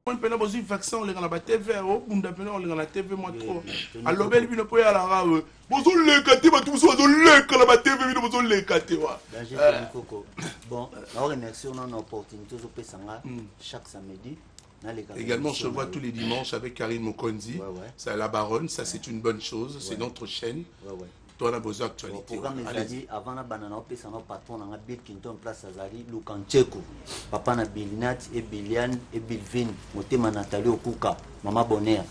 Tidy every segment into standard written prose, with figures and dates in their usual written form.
on peut avoir une vaccin on la TV on a la TV moi trop alors belle bien pour y aller là bonjour les caté ba tout ça le la TV bonjour les caté wa bon on remercie on a une opportunité de passer chaque samedi. Également, je vois tous les dimanches avec Karine Mokonzi. C'est à la Baronne, ça c'est une bonne chose, c'est notre chaîne. Toi, on a besoin d'actualité. Avant la banane, on a un patron, on a Bill Kinton, place Azali, Lukancheko, papa na Bilinat, et Bilian, et Bilvin, Motema Nathalie Okuka, Maman Bonheur.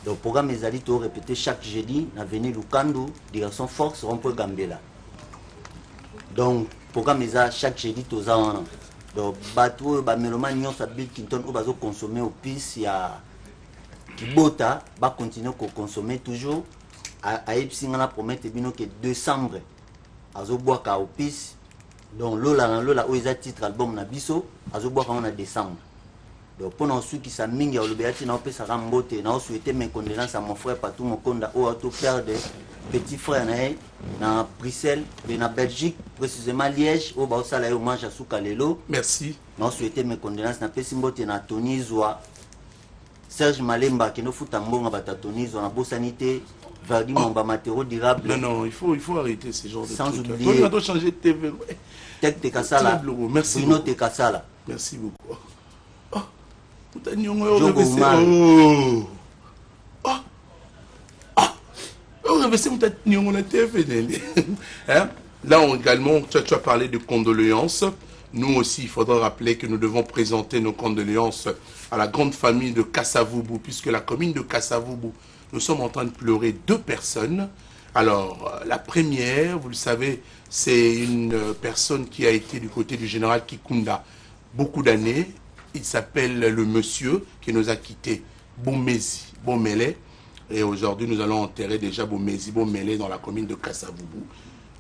Donc, le programme est allé répéter chaque jeudi, on a venu Lukando, direction Force, rond-point Gambela. Donc, le programme est chaque jeudi, tous ans. Donc, bateau, mélomane, on a Bill Kinton, on va consommer au pis, il y a Kibota, va continuer à consommer toujours. A Epsingana promettre bino que décembre azoboa ka opis donc lola où ils a titre album na biso azoboa ka na décembre donc pendant ceux qui sa mingi au lobeati na opesa rambote na souhaiter mes condoléances à mon frère Patou Mokonda au auto père de petit frère na Bruxelles et na Belgique précisément Liège au ba sala yo mange asuka lelo merci na souhaiter mes condoléances na pesi mbote na Tony Zwa Serge Malemba qui no futa mbonga bata Tony Zwa na bosanité Vardi Momba matériaux durables. Non, il faut arrêter ces genres de sans trucs. Oublier. On doit changer de TV. Tech de Kassala. Merci Bruno beaucoup. de Kassala. Merci beaucoup. Oh, là, également, tu as parlé de condoléances. Nous aussi, il faudra rappeler que nous devons présenter nos condoléances à la grande famille de Kasavubu, puisque la commune de Kasavubu, nous sommes en train de pleurer 2 personnes. Alors, la première, vous le savez, c'est une personne qui a été du côté du général Kikunda beaucoup d'années. Il s'appelle le monsieur qui nous a quittés, Bomezi, Bomele. Et aujourd'hui, nous allons enterrer déjà Bomezi, Bomele dans la commune de Kasavubu.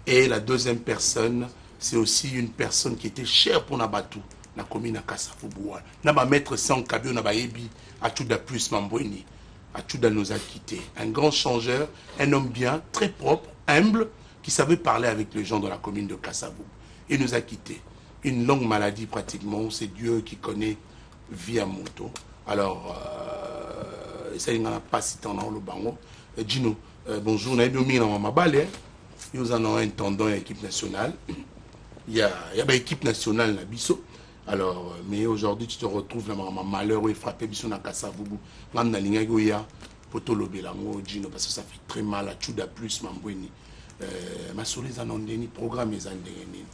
Et la deuxième personne, c'est aussi une personne qui était chère pour Nabatou, la commune de Kasavubu. Naba maître sans cabio, Naba Ebi, à tout de plus Mambouini. Achouda nous a quittés. Un grand changeur, un homme bien, très propre, humble, qui savait parler avec les gens de la commune de Kasavubu. Il nous a quittés. Une longue maladie pratiquement, c'est Dieu qui connaît via moto. Alors, ça y n'a pas si tant dans le bango. Gino, bonjour, nous avons mis dans ma balle. Nous en avons un tendon à l'équipe nationale. Il y a une équipe nationale, la Bisso. Alors, mais aujourd'hui, tu te retrouves là, malheureux et frappé, bisou na Kasavubu. Même dans l'Ingagoya, poto lobelango, Gino, parce que ça fait très mal à Tchouda plus, Mambouini. Ma souris en ondeni, programme les andéni.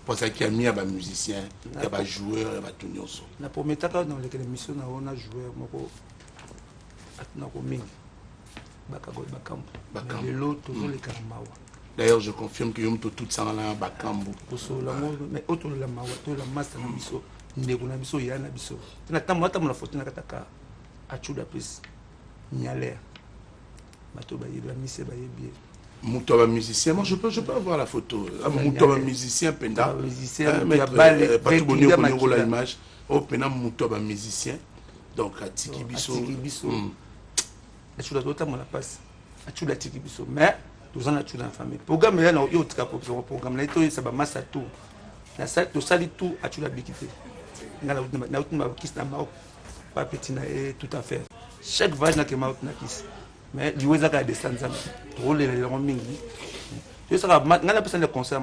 Pour ça qu'il y a mis un musicien, il y a un joueur, il y a un tonioso. La première fois dans laquelle l'émission, on a joué, on a commis. Bakam. Et l'autre, toujours les Karamawa. D'ailleurs, je confirme que tout ça dans la Bakambu. Mais autre la mawa, tout la masse na biso, ndeko na biso ya na biso. Na tamu hata mna photo na kataka achuda plus nyalé. Bato ba yeba mise ba yebi. Moutoba musicien, moi je peux avoir la photo. Moutoba musicien penda. Musicien, il y a balle, pas tout bonheur pour nous l'image. Oh penda Moutoba musicien. Donc à Tiki Biso. Tiki Biso. Achuda tout la passe. Achuda Tiki Biso. Mais tous en a tout dans la famille. Programme là, il y a un programme là, il y a un masse à tout. La salle, tout ça, tout a tout la bikité. Il y a un kiss na Maroc, pas petit na tout à fait. Chaque voyage na Maroc na kiss. Mais il y a des descentes, trop les mingi. Je sais que maintenant la personne de concert,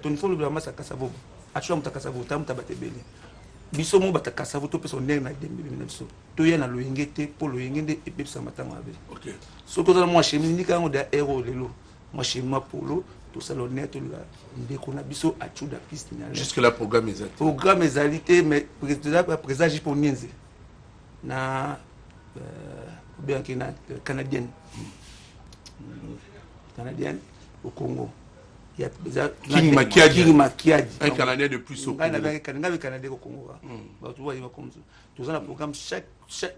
ton faut le masse à Kassavo. A tout le Kassavo, tam tabate belé. Biso mo bata Kassavo, to person na dembi biso. To ya na loyengete, pour loyengende et puis ça matin avec. OK. So to moi chez ni quand on da héros lelo. Moi chez moi polo tout ça l'honnête là ndeko na biso a chuda piste nyale jusque là programme exalité mais présent pour nienze na bien que na canadienne au Congo il y a déjà King Makiadi un donc, Canadien de plus au Congo Canadien au Congo bah tu vois il va comme ça tout ça le programme chaque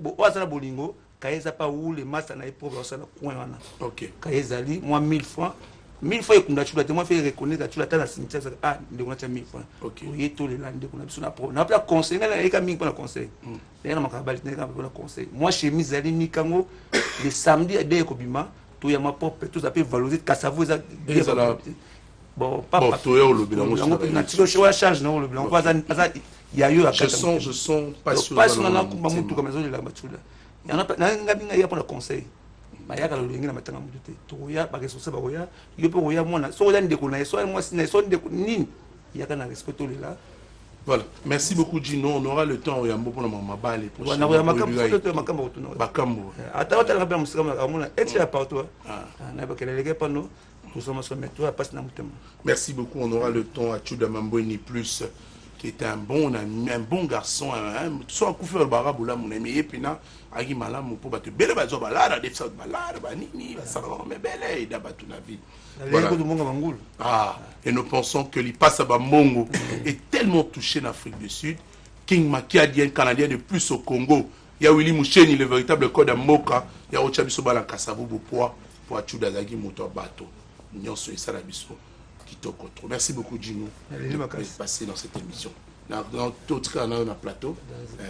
bon ça bolingo kaeza pas où les masses na éprouve ça na coin wana OK kaeza li moi 1000 francs 1000 fois ekunda chula te moi fait reconnaître chula ta na cimetière ah ndeko na 1000 francs OK oye to le lande ko na biso na pro na pas conseil na eka mingi pour na conseil na makabali na pour na conseil moi chez Mizali ni kango le samedi de ko bima to ya ma pop tout ça peut valoriser Kassavo bon papa toi le bilan je charge non le bilan il y a eu je sens pas sûr pas sur la coupe mutu comme ça la batula il y en a pas il y a pas de conseil mais il y a quand le matanga mutu to ya ba responsable ba ya yo pe ya mona so ya ndeko na so moi so ndeko nini il y a quand respecter là. Voilà, merci beaucoup Gino, on aura le temps ya mbo na mama bale pour ça. On a makambo bakambo. Ata wata la musika amona et là partout. Na ba kelele pa no. Nous sommes sur toi passe na mutema. Merci beaucoup, on aura le temps à Tchouda Mamboini plus qui était un bon ami, un bon garçon, soit coup faire baraboula mon ami et puis na agi malamu pour battre belle bazo balada des ça balada banini ça mais belle et d'abatu na vie. Voilà. Ah, et nous pensons que l'Ipasa Mongo est tellement touché en Afrique du Sud. King Makiadien, Canadien de plus au Congo. Il y a Willy Moucheni, le véritable code à Moka. Il y a Ochabiso Balankasavu pour Achuda Zagi Moto Bato. Nous sommes ça la biso. Merci beaucoup, Gino, de passer dans cette émission. Dans d'autres cas, on a un plateau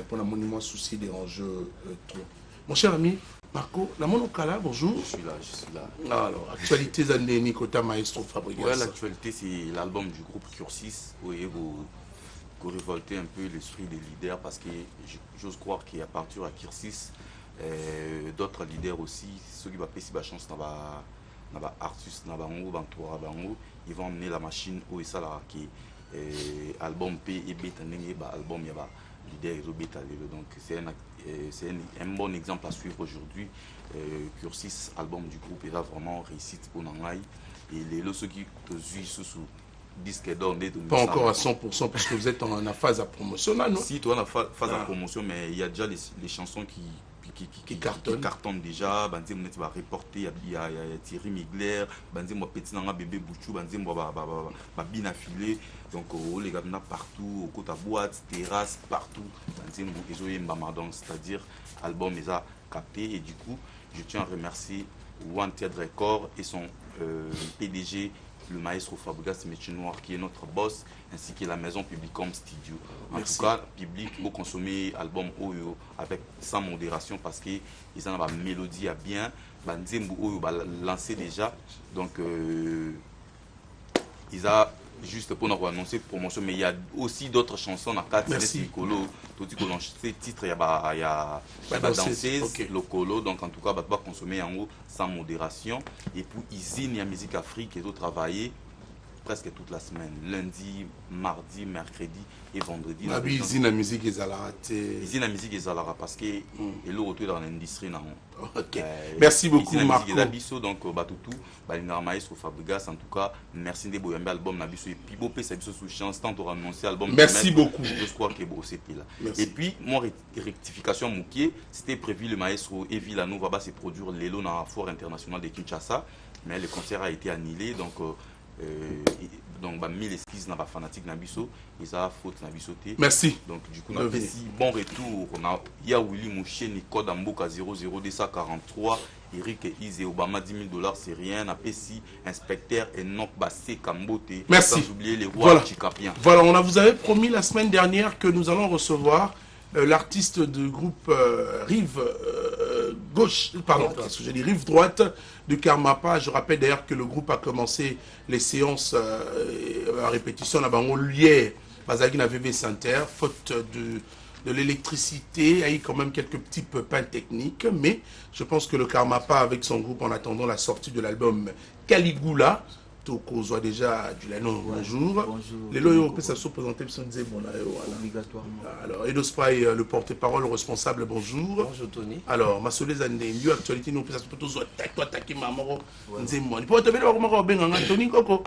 pour le monument souci des enjeux trop. Mon cher ami, Marco, la monocala, bonjour. Je suis là. Alors, actualité Zandé Nikota Maestro Fabregas. Ouais, l'actualité, c'est l'album du groupe Cursis. Vous révoltez un peu l'esprit des leaders parce que j'ose croire qu'à partir de Cursis, d'autres leaders aussi, ceux qui vont passer la chance dans Artus, dans Bantoura, ils vont emmener la machine où et ça là qui album P et bêta album il y a leader et bêta donc c'est un bon exemple à suivre aujourd'hui. Cursis album du groupe est là vraiment réussite pour Nangaï et les ceux qui te suivent sous disque d'or pas encore à 100% parce que vous êtes en phase à promotion là, non? Si toi en phase à promotion, mais il y a déjà les chansons qui cartonnent déjà. Banzé mon va reporter, il y a Thierry Migler, Banzé moi petit nanga bébé Bouchou, Banzé moi ba bien affilé. Donc les gars partout, au côté à boîte, terrasse, partout. Banzé moi ezoye mbamardon, c'est-à-dire album les a capté et du coup je tiens à remercier Wanted Record et son PDG, le maestro Fabregas Métier Noir qui est notre boss, ainsi que la maison Publicom Studio. En tout cas, public, vous consommez l'album Oyo avec sans modération parce qu'ils ont une mélodie à bien. Banzembo Oyo lancé déjà, donc ils ont juste pour nous annoncer promotion, mais il y a aussi d'autres chansons dans 4 Nicolo, tout ce titre il y a danseuse, le colo, donc en tout cas, va consommer en haut sans modération. Et pour Isine, il y a Musique Afrique et d'autres travailler presque toute la semaine, lundi, mardi, mercredi et vendredi. Isine la musique est à la Isine la musique est à la parce que et le retour dans l'industrie. Merci beaucoup Marco. Donc Batutu, Balingar Maestro Fabregas, en tout cas, merci de Boyambe album Nabiso et Pibo P c'est sous chance tant pour annoncer album. Merci beaucoup. Je crois que c'était là. Et puis moi rectification Moukier, c'était prévu le maestro Evi Lano va se produire l'élo dans la foire internationale de Kinshasa, mais le concert a été annulé donc donc 1000 esquisses dans la fanatique Nabiso et ça faute Nabiso. Merci. Donc du coup on a fait si bon retour. Il y a Willy Mouché Nicode Amboka 00243 Eric Izé Obama $10 000 c'est rien. A Pessi inspecteur Enoch Bassé Kambote. Merci. Sans oublier les rois Chikapien. Voilà, vous avait promis la semaine dernière que nous allons recevoir l'artiste du groupe Rive gauche, pardon, qu'est-ce que j'ai dit, Rive droite de Karmapa. Je rappelle d'ailleurs que le groupe a commencé les séances à répétition là-bas hier, Bazagin à VV Center, faute de l'électricité, il y a eu quand même quelques petits pépins techniques, mais je pense que le Karmapa avec son groupe en attendant la sortie de l'album Caligula, qu'on soit déjà du Lano, bonjour. Bonjour. Les loyaux peut se présenter, sont des bons obligatoirement. Alors, Edo Spray, le porte-parole, le responsable, bonjour. Bonjour Tony. Alors, ma soeur Zande, une actualité, nous peut se toi attaquer maman, nzembo. Ni pour te dire comment ben Tony Coco.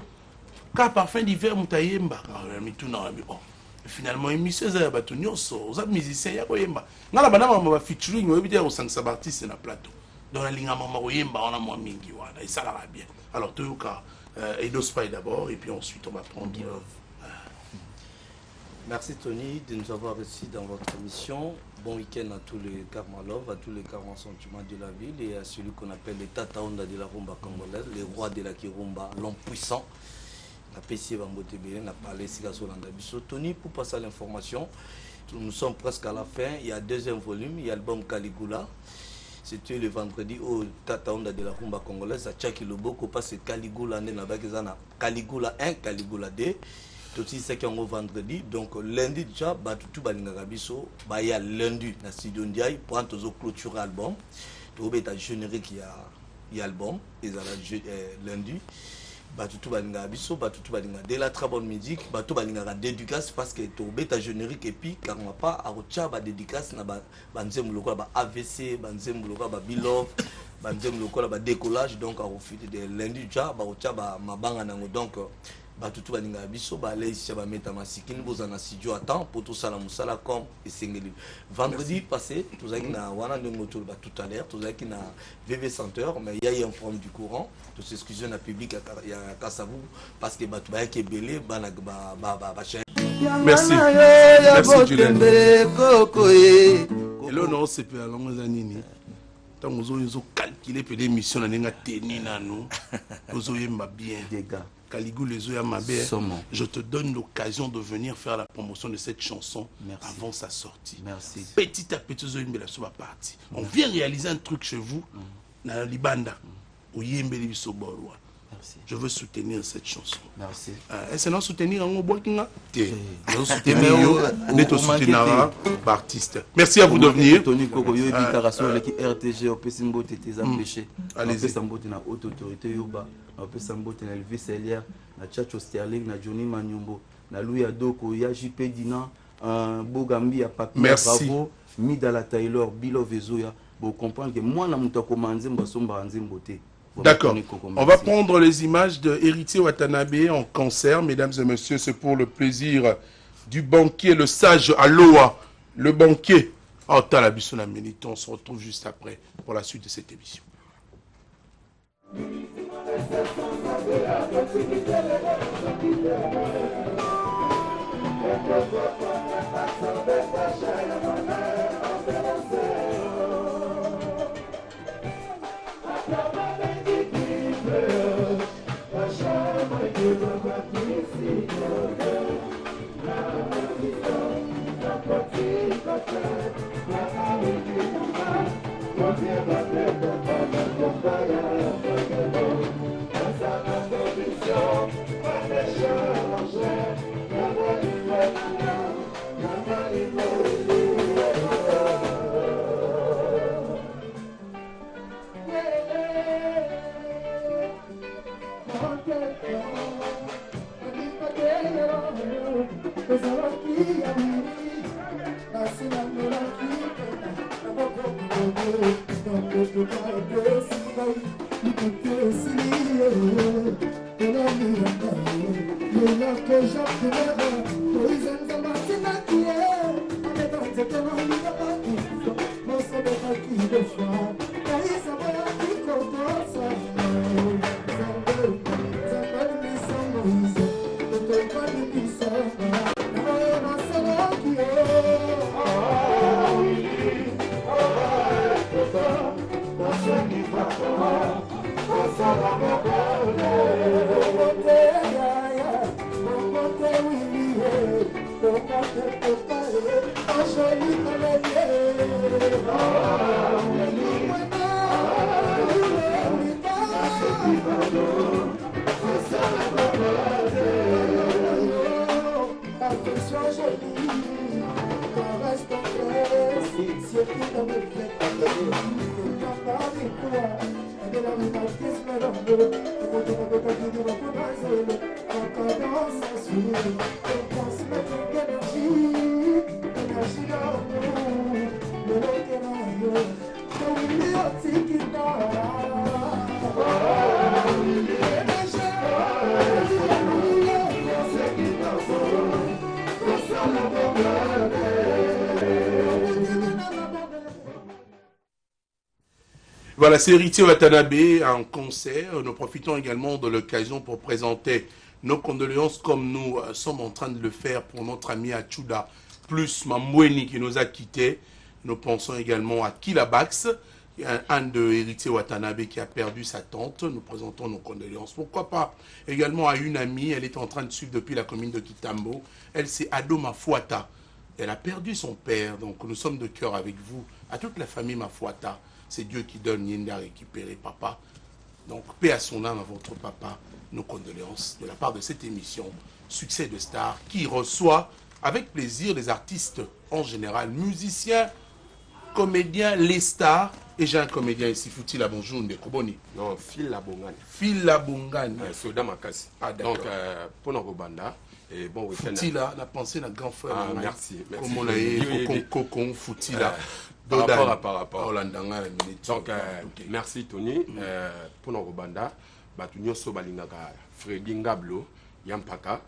Car parfum d'hiver mutayemba. Mais tout non, mais bon. Finalement, émission za batonyo so, za musicien ya koyemba. Ngala bana mama featuring, on veut dire au 5 artistes na plateau. Dans la ligne mama koyemba, on a moins mingi wana, et ça la bien. Alors, tout cas Edo Spray d'abord, et puis ensuite on va prendre... Merci Tony de nous avoir reçus dans votre émission. Bon week-end à tous les Karmalov, à tous les Karma sentiments de la ville et à celui qu'on appelle les Tata Onda de la rumba congolaise, les rois de la Kirumba, l'homme puissant. La PC Bambotébé, on a parlé de Solanda Bisso. Tony, pour passer à l'information, nous sommes presque à la fin. Il y a deuxième volume, il y a l'album Caligula. C'était le vendredi au Tata Onda de la rumba congolaise à Tchaki Loboko parce que Caligula n'est pas Caligula 1, Caligula 2. Tout ça qui est vendredi. Donc lundi déjà, tout balinga biso, il y a lundi na studio Ndiaye pour un clôture album. Tout est générique il y a album et lundi. Tout balinga biso, tout balinga de la très bonne musique, tout balinga dédicace parce que tout est générique et puis car on n'a pas à recha dédicace na banzem lokola ba AVC, banzem lokola ba Bilov, banzem lokola ba décollage donc à profiter de lundi déjà ba recha ba mabanga nango donc tout balinga biso ba les ba meta masikini bozana studio à temps pour tout ça la musala comme et singeli vendredi passé tout ça qui na wana ndongo tout à l'heure tout ça qui na VV Center mais il y a un problème du courant tout s'excuser na public à Kassavou parce que tout ba qui belé ba merci merci Julien et là non c'est pas longue années tant nous ont calculé pour l'émission na nga tenu na nous nous oyemba bien dégâts Caligula je te donne l'occasion de venir faire la promotion de cette chanson. Merci. Avant sa sortie. Merci. Petit à petit, on vient réaliser un truc chez vous, dans Libanda, au Yembeli Bisoborwa. Merci. Je veux soutenir cette chanson. Merci. Est-ce que soutenir en Obokinga? Je veux soutenir artiste. Merci à vous de venir. Tony Kokoyo et Bitarasso, l'équipe RTG, au Pessimbo, t'es empêché. Allez-y. Sambo, t'es haute autorité, Yoba. Au Sambo, t'es Elvis Elier, na Chacho Sterling, na Johnny Manyumbo, na Louis Adoko, ya JP Dina, Bogambi, à Papi, Bravo, Midala Taylor, Bilo Vezoya. Vous comprenez que moi, je suis commandé, je suis beauté. D'accord. On va prendre les images de Héritier Watanabe en concert. Mesdames et messieurs, c'est pour le plaisir du banquier, le sage Aloha, le banquier. Oh, Talabissona Méliton, on se retrouve juste après pour la suite de cette émission. Voilà, c'est Héritier Watanabe en concert. Nous profitons également de l'occasion pour présenter nos condoléances comme nous sommes en train de le faire pour notre ami Achuda, plus Mamweni qui nous a quittés. Nous pensons également à Kilabax, un de Héritier Watanabe qui a perdu sa tante. Nous présentons nos condoléances. Pourquoi pas également à une amie, elle est en train de suivre depuis la commune de Kitambo. Elle, c'est Ado Mafuata. Elle a perdu son père, donc nous sommes de cœur avec vous, à toute la famille Mafuata. c'est Dieu qui donne, Yende a récupéré papa. Donc, paix à son âme à votre papa. Nos condoléances de la part de cette émission Succès de Stars qui reçoit avec plaisir les artistes en général, musiciens, comédiens, les stars. Et j'ai un comédien ici, Foutila, bonjour, Ndekoboni. Non, Phil Labongani. Phil Labongani. Soda Makasi. Ah, d'accord. Donc, pour nos Robanda, et bon week-end. Foutila, la pensée d'un grand frère. Ah, merci. Comme on a eu, Kokon, Foutila. Par rapport. Donc, merci Tony. Pour nos Robanda, Batunyo Sobalingaka, Freddy Ngablo, Yampaka,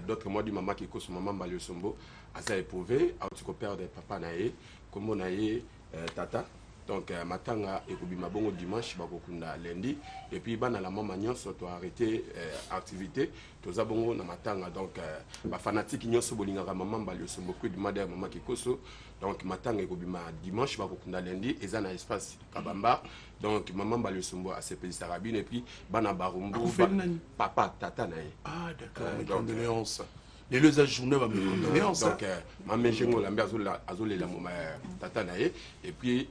d'autres mois du maman qui cause maman Balio Sombo, Asa éprouvé, Autiko père de papa Nae, comme on a Tata. Donc, matanga et Koubima Bongo dimanche, Bakokunda lundi. Et puis, la maman surtout arrêté activité. Tous abongo na matanga. Donc, les fanatiques n'y sont pas maman Balio Sombo, du madère maman qui koso. Donc, matanga et Koubima dimanche, Bakokunda lundi. Et ça, na espace Kabamba. Donc, maman Balio Sombo a ses petits arabines. Et puis, Bana Barumbu, papa, tata nae. Ah, d'accord, mes condoléances. Les deux journées va me condoléances. Donc, ma mère Jengo Lambé Azole la maman tata nae. Et puis,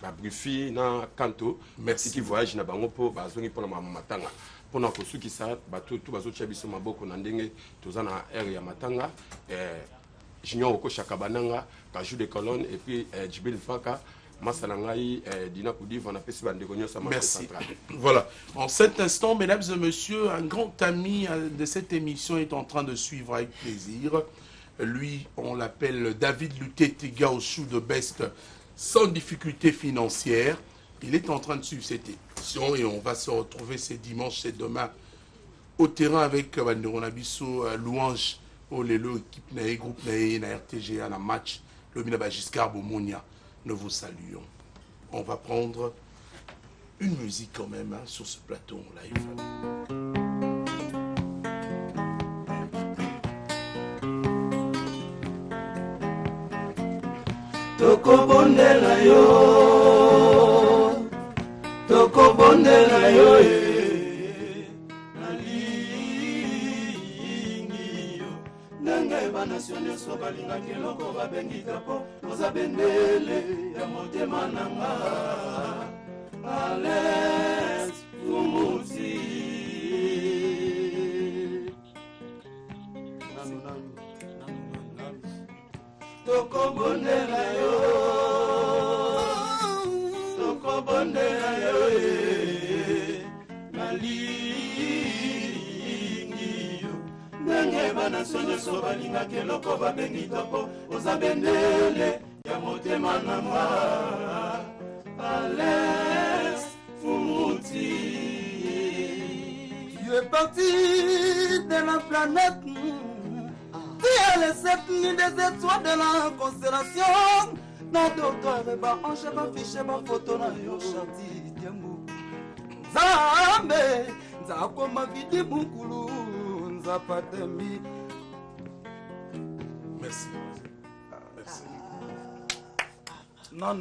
ma brifi na kanto. Merci qui voyage na bango po bazongi pour la maman matanga. Pour na kosu qui ça, bato tout bazo chabiso maboko na ndenge tozana ère ya matanga. Junior Oko Chakabananga, Kajou de Colonne et puis Djibil Faka. Merci. Voilà. En cet instant, mesdames et messieurs, un grand ami de cette émission est en train de suivre avec plaisir. Lui, on l'appelle David Lutete Gaochou de Best, sans difficulté financière. Il est en train de suivre cette émission et on va se retrouver ce dimanche et demain au terrain avec Banderonabiso Louange, Olelo, équipe Nae, groupe Nae, na RTGA, na match, le Minaba Giscard Bomonia. Nous vous saluons. On va prendre une musique quand même sur ce plateau en live. Toko bondela yo, toko bondela yo, nalingi yo, nanga ba nation so balinga keloko ba bengita po, oza bendele ya motema nanga, Alex Umuti. Toko bondela yo, toko bondela yo, nalingi yo, ndenge bana sonyo so balinga keloko babengi topo, oza bendele ya motema nanga, Alex Fumuti. Tu es parti de la planète. Tu es les 7000 des étoiles de la constellation. Na docteur ba ange ba fiche ba photo na yo chati diambo. Zambe nzakoma vidi bukulu nzapatemi. Merci. Merci. Non,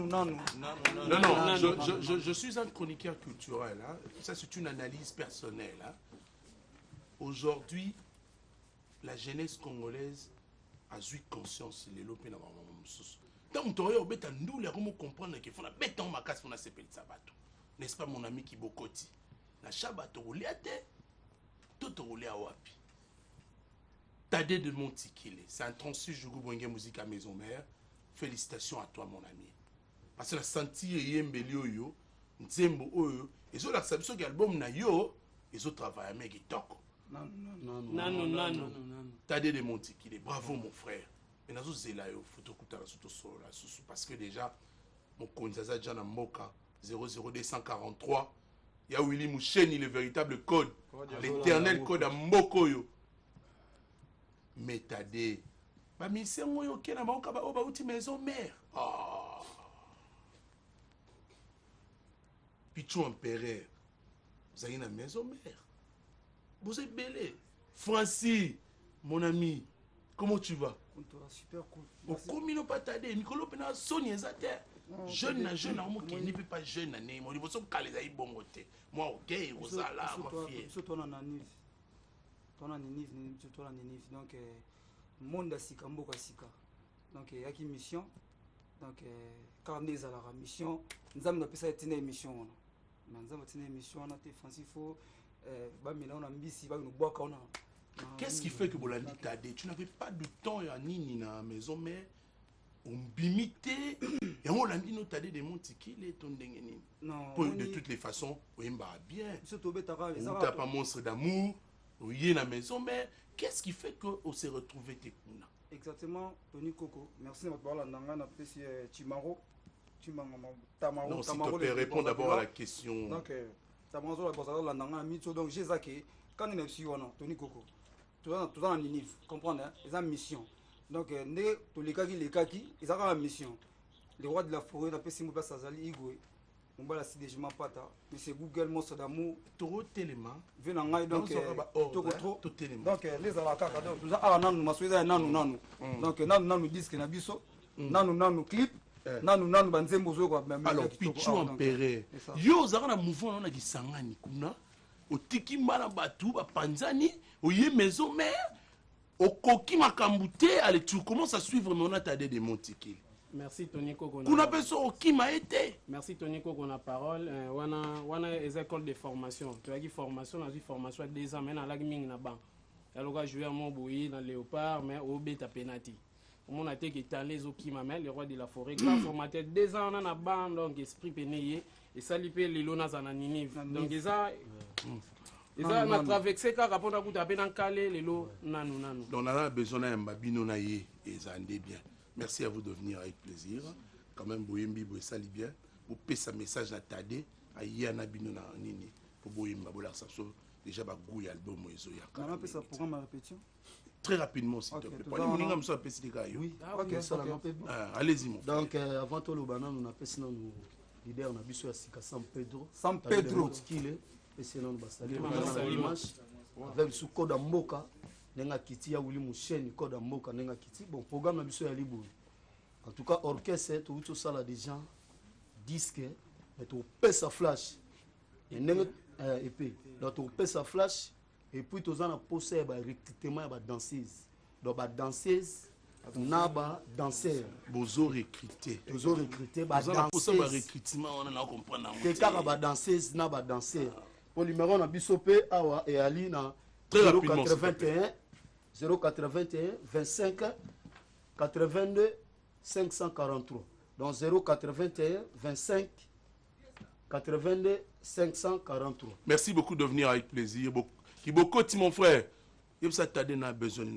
je suis un chroniqueur culturel. Hein. Ça, c'est une analyse personnelle. Hein. Aujourd'hui, la jeunesse congolaise a eu conscience de l'opé na maman mususu. Donc tu aurais obéta nous les comment comprendre qu'il faut la bête en ma casse pour la s'appeler sabato. N'est-ce pas mon ami Kibokoti? La shabato rouliate, tout roulé à wapi. Tadé de Montikile, c'est un transfuge du groupe Musique à Maison Mère. Félicitations à toi mon ami. Parce que la senti yembeli oyo, nzembo oyo, et so la sabso album na yo, et so travail avec Kitoko. Non. Tadé de Montikile, bravo mon frère. Mais nazo zela yo fotokuta la soto solo la susu parce que déjà mon konzaza jana moka 00243 ya Willy Moucheni le véritable code, l'éternel code à Mokoyo. Mais Tadé ba misengo yo kena ba okaba oba uti maison mère. Ah. Pichou empereur. Vous avez une maison mère. Vous êtes belé. Francis, mon ami, comment tu vas? Super cool. Au commun pas Tadé, Nicolo Pena Sony Zate. Jeune, moi qui n'est pas jeune, moi il faut que les aïe bon côté. Moi, ok, vous allez là, ma fille. Surtout en Anif. Ton Anif, surtout en Anif. Donc, monde à Sika, Mboka Sika. Donc, il y a une mission. Donc, quand on est à la mission, nous avons appelé ça une émission. Nous avons une émission, on a été Francifo, on a mbisi, on a Qu'est-ce qui fait que Bolandi Tade, tu n'avais pas de temps à Nini dans la maison, mais on bimité, et on l'a dit, nous t'as dit des montiki, les ton dengenini. Non. De toutes les façons, on va bien. Surtout, on t'a pas monstre d'amour, on y est dans la maison, mais qu'est-ce qui fait qu'on s'est retrouvé tes kuna? Exactement, Tony Coco. Merci de votre parole. On a appelé Chimaro. Tamaro. Non, si tu peux répondre d'abord à la question. Donc, Tamaro, donc j'ai zaké. Quand on est sur Tony Coco, tout dans la Ninive, comprendre, ils ont une mission. Donc, tous les kaki, ils ont une mission. Les rois de la forêt, on a appelé Place Azali Igwe. On va la sidéjement pata. Mais c'est Google Monstre d'amour. Toro Téléma. Venangai, donc, donc, les alaka, tout ça, ah, non, masouida, non. Donc, non, disque, nabiso, non, clip. Alors, Pichu Ampere, yo zara na mouvement na kisangani kuna, otiki mala batu ba panzani, oye maison mère, okoki makambute, allez tu commences à suivre mais on a tadé des montiki. Merci Tony Koko. Kuna peso okima été. Merci Tony Koko na parole. Wana les écoles de formation. Tu as dit formation, on a dit formation à 2 ans mais na lag ming na ban. Alors jouer à Montbouilly dans Léopard mais au beta penalty. On a été dans les Okima, le roi de la forêt. Grand formateur, 2 ans, on a ban, donc esprit pénéé, et ça lui paye les lonas en Ninive. Donc, ils ont traversé, car après, on a coupé dans Calais, les lots, nanou. Donc, on a besoin d'un babino naïe, et ça en est bien. Merci à vous de venir avec plaisir. Quand même, Boyembi, Boye sali bien. Vous payez sa message à Tade, à Yana Bino na Nini, pour Boyemba, Bola Sasso, déjà, Bagouy, album, Moïse, Yaka. On a fait ça pour ma répétition. Très rapidement, s'il te plaît. Oui, allez-y, mon frère. Donc, avant tout, le banane, on a fait sinon nous leader, on a vu sur San Pedro. San Pedro. Et sinon, nous allons dimanche. Avec sous code Mboka, Nenga Kiti, ya Willy Mouchen, code Mboka, Nenga Kiti. Bon, programme, on a vu sur Libou. En tout cas, orchestre, tout ça, là, des gens, disques, mais tout pèse sa flash. Et puis, tout pèse sa flash. Et puis, tous en a posé un recrutement de danseuses. Donc, les danseuses, na ba danseur. Bozo recruté. Bozo recruté, ba danseuses. Bozo recrutement, on a comprendre. Quelqu'un ba danseuse, na ba danseur. Pour le numéro na bisopé awa et ali na 081 25 82 543. Donc 081 25 82 543. Merci beaucoup de venir avec plaisir. Kiboko, mon frère. Il a besoin de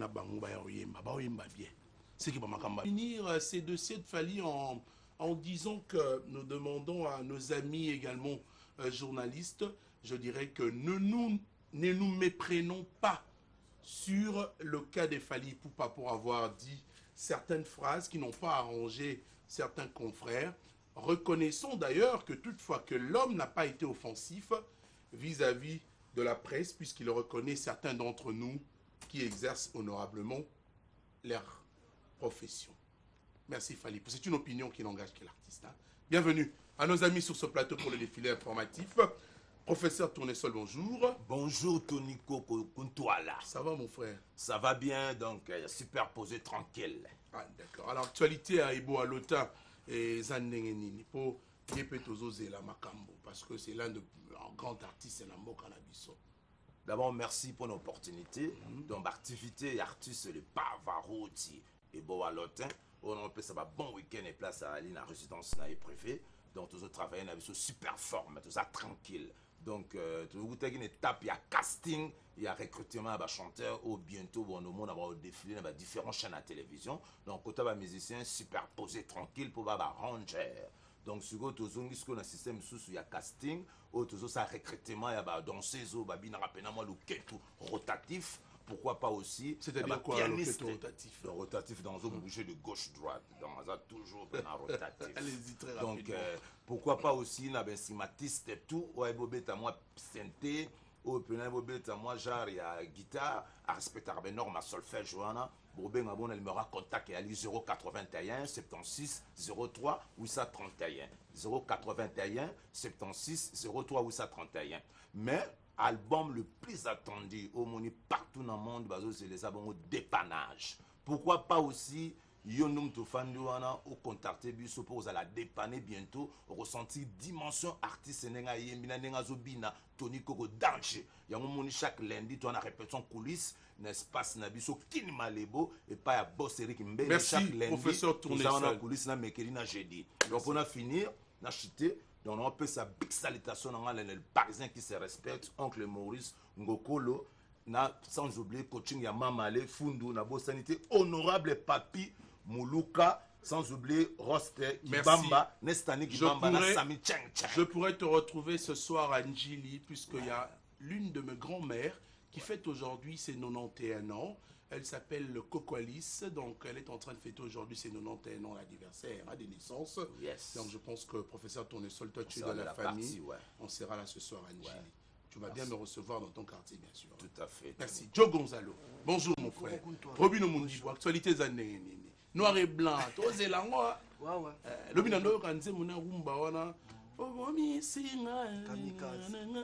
bien. C'est qui va finir ces dossiers de Fali en disant que nous demandons à nos amis également journalistes, je dirais que ne nous méprenons pas sur le cas des Fali Poupa pour avoir dit certaines phrases qui n'ont pas arrangé certains confrères. Reconnaissons d'ailleurs que toutefois que l'homme n'a pas été offensif vis-à-vis de la presse, puisqu'il reconnaît certains d'entre nous qui exercent honorablement leur profession. Merci Fali. C'est une opinion qui n'engage que l'artiste. Hein. Bienvenue à nos amis sur ce plateau pour le défilé informatif. Professeur Tournesol, bonjour. Bonjour Tony Koko Kuntwala. Ça va mon frère? Ça va bien, donc superposé tranquille. Ah d'accord. Alors actualité à Ibo à l'OTAN et Zandengenini pour la Makambo parce que c'est l'un des grands artistes en Ambo Canabiso. D'abord, merci pour l'opportunité. Donc, l'activité artiste, le Pavaroti et Boalotin. On peut ça bon week-end et place à aller dans la résidence préfet. Donc, tous travailler dans une super forme, tout ça tranquille. Donc, tout une étape, il y a casting, il y a recrutement de chanteurs, ou bientôt, bon, nous avons défilé dans différentes chaînes à télévision. Donc, côté de musiciens, superposé tranquille pour ranger. Donc, si vous avez un système sous il y a casting, ou tout ça recrutement, il y a danseuse, il y a rotatif. Pourquoi pas aussi? C'est-à-dire quoi le rotatif? Le rotatif dans un bouger de gauche-droite, dans un toujours un rotatif. Allez-y très rapidement. Donc, pourquoi pas aussi un cinématiste et tout, ou un moi synthé, ou un moi genre il y a guitare, à respecter les normes à solfège, Johanna. Bobé Ngabon, elle me contacte à 081 76 03 831. 081 76 03 831. Mais album le plus attendu au monde partout dans le monde, c'est les albums dépannage. Pourquoi pas aussi yo num to fandi wana o contacter biso pour la dépanner bientôt ressentir dimension artiste nenga yembina nenga zobina Tony Koko danger yango moni chaque lundi to na répétition coulisses n'espace na biso kini malebo et pas ya boss Eric Mbele chaque lundi professeur tourner na coulisses na mercredi na jeudi donc on a fini na chité donc on peut sa big salutation dans le parisien qui se respecte oncle Maurice Ngokolo na sans oublier coaching ya Mamale Fundu na bo sanité honorable Papi Muluka, sans oublier Roste, Kibamba, Nestani Kibamba, Sami Cheng Cheng. Je pourrais te retrouver ce soir à Njili, puisqu'il y a l'une de mes grands-mères qui fête aujourd'hui ses 91 ans. Elle s'appelle Coco Alice, donc elle est en train de fêter aujourd'hui ses 91 ans, l'anniversaire de naissance. Yes. Donc je pense que professeur Tournesol, toi tu es de la famille, on sera là ce soir à Njili. Ouais. Tu vas bien me recevoir dans ton quartier, bien sûr. Tout à fait. Merci. Joe Gonzalo, bonjour mon frère. Robino Mundibo, actualité zanné. Noir et blanc, tous les langues. Le binando quand c'est mon rumba wana.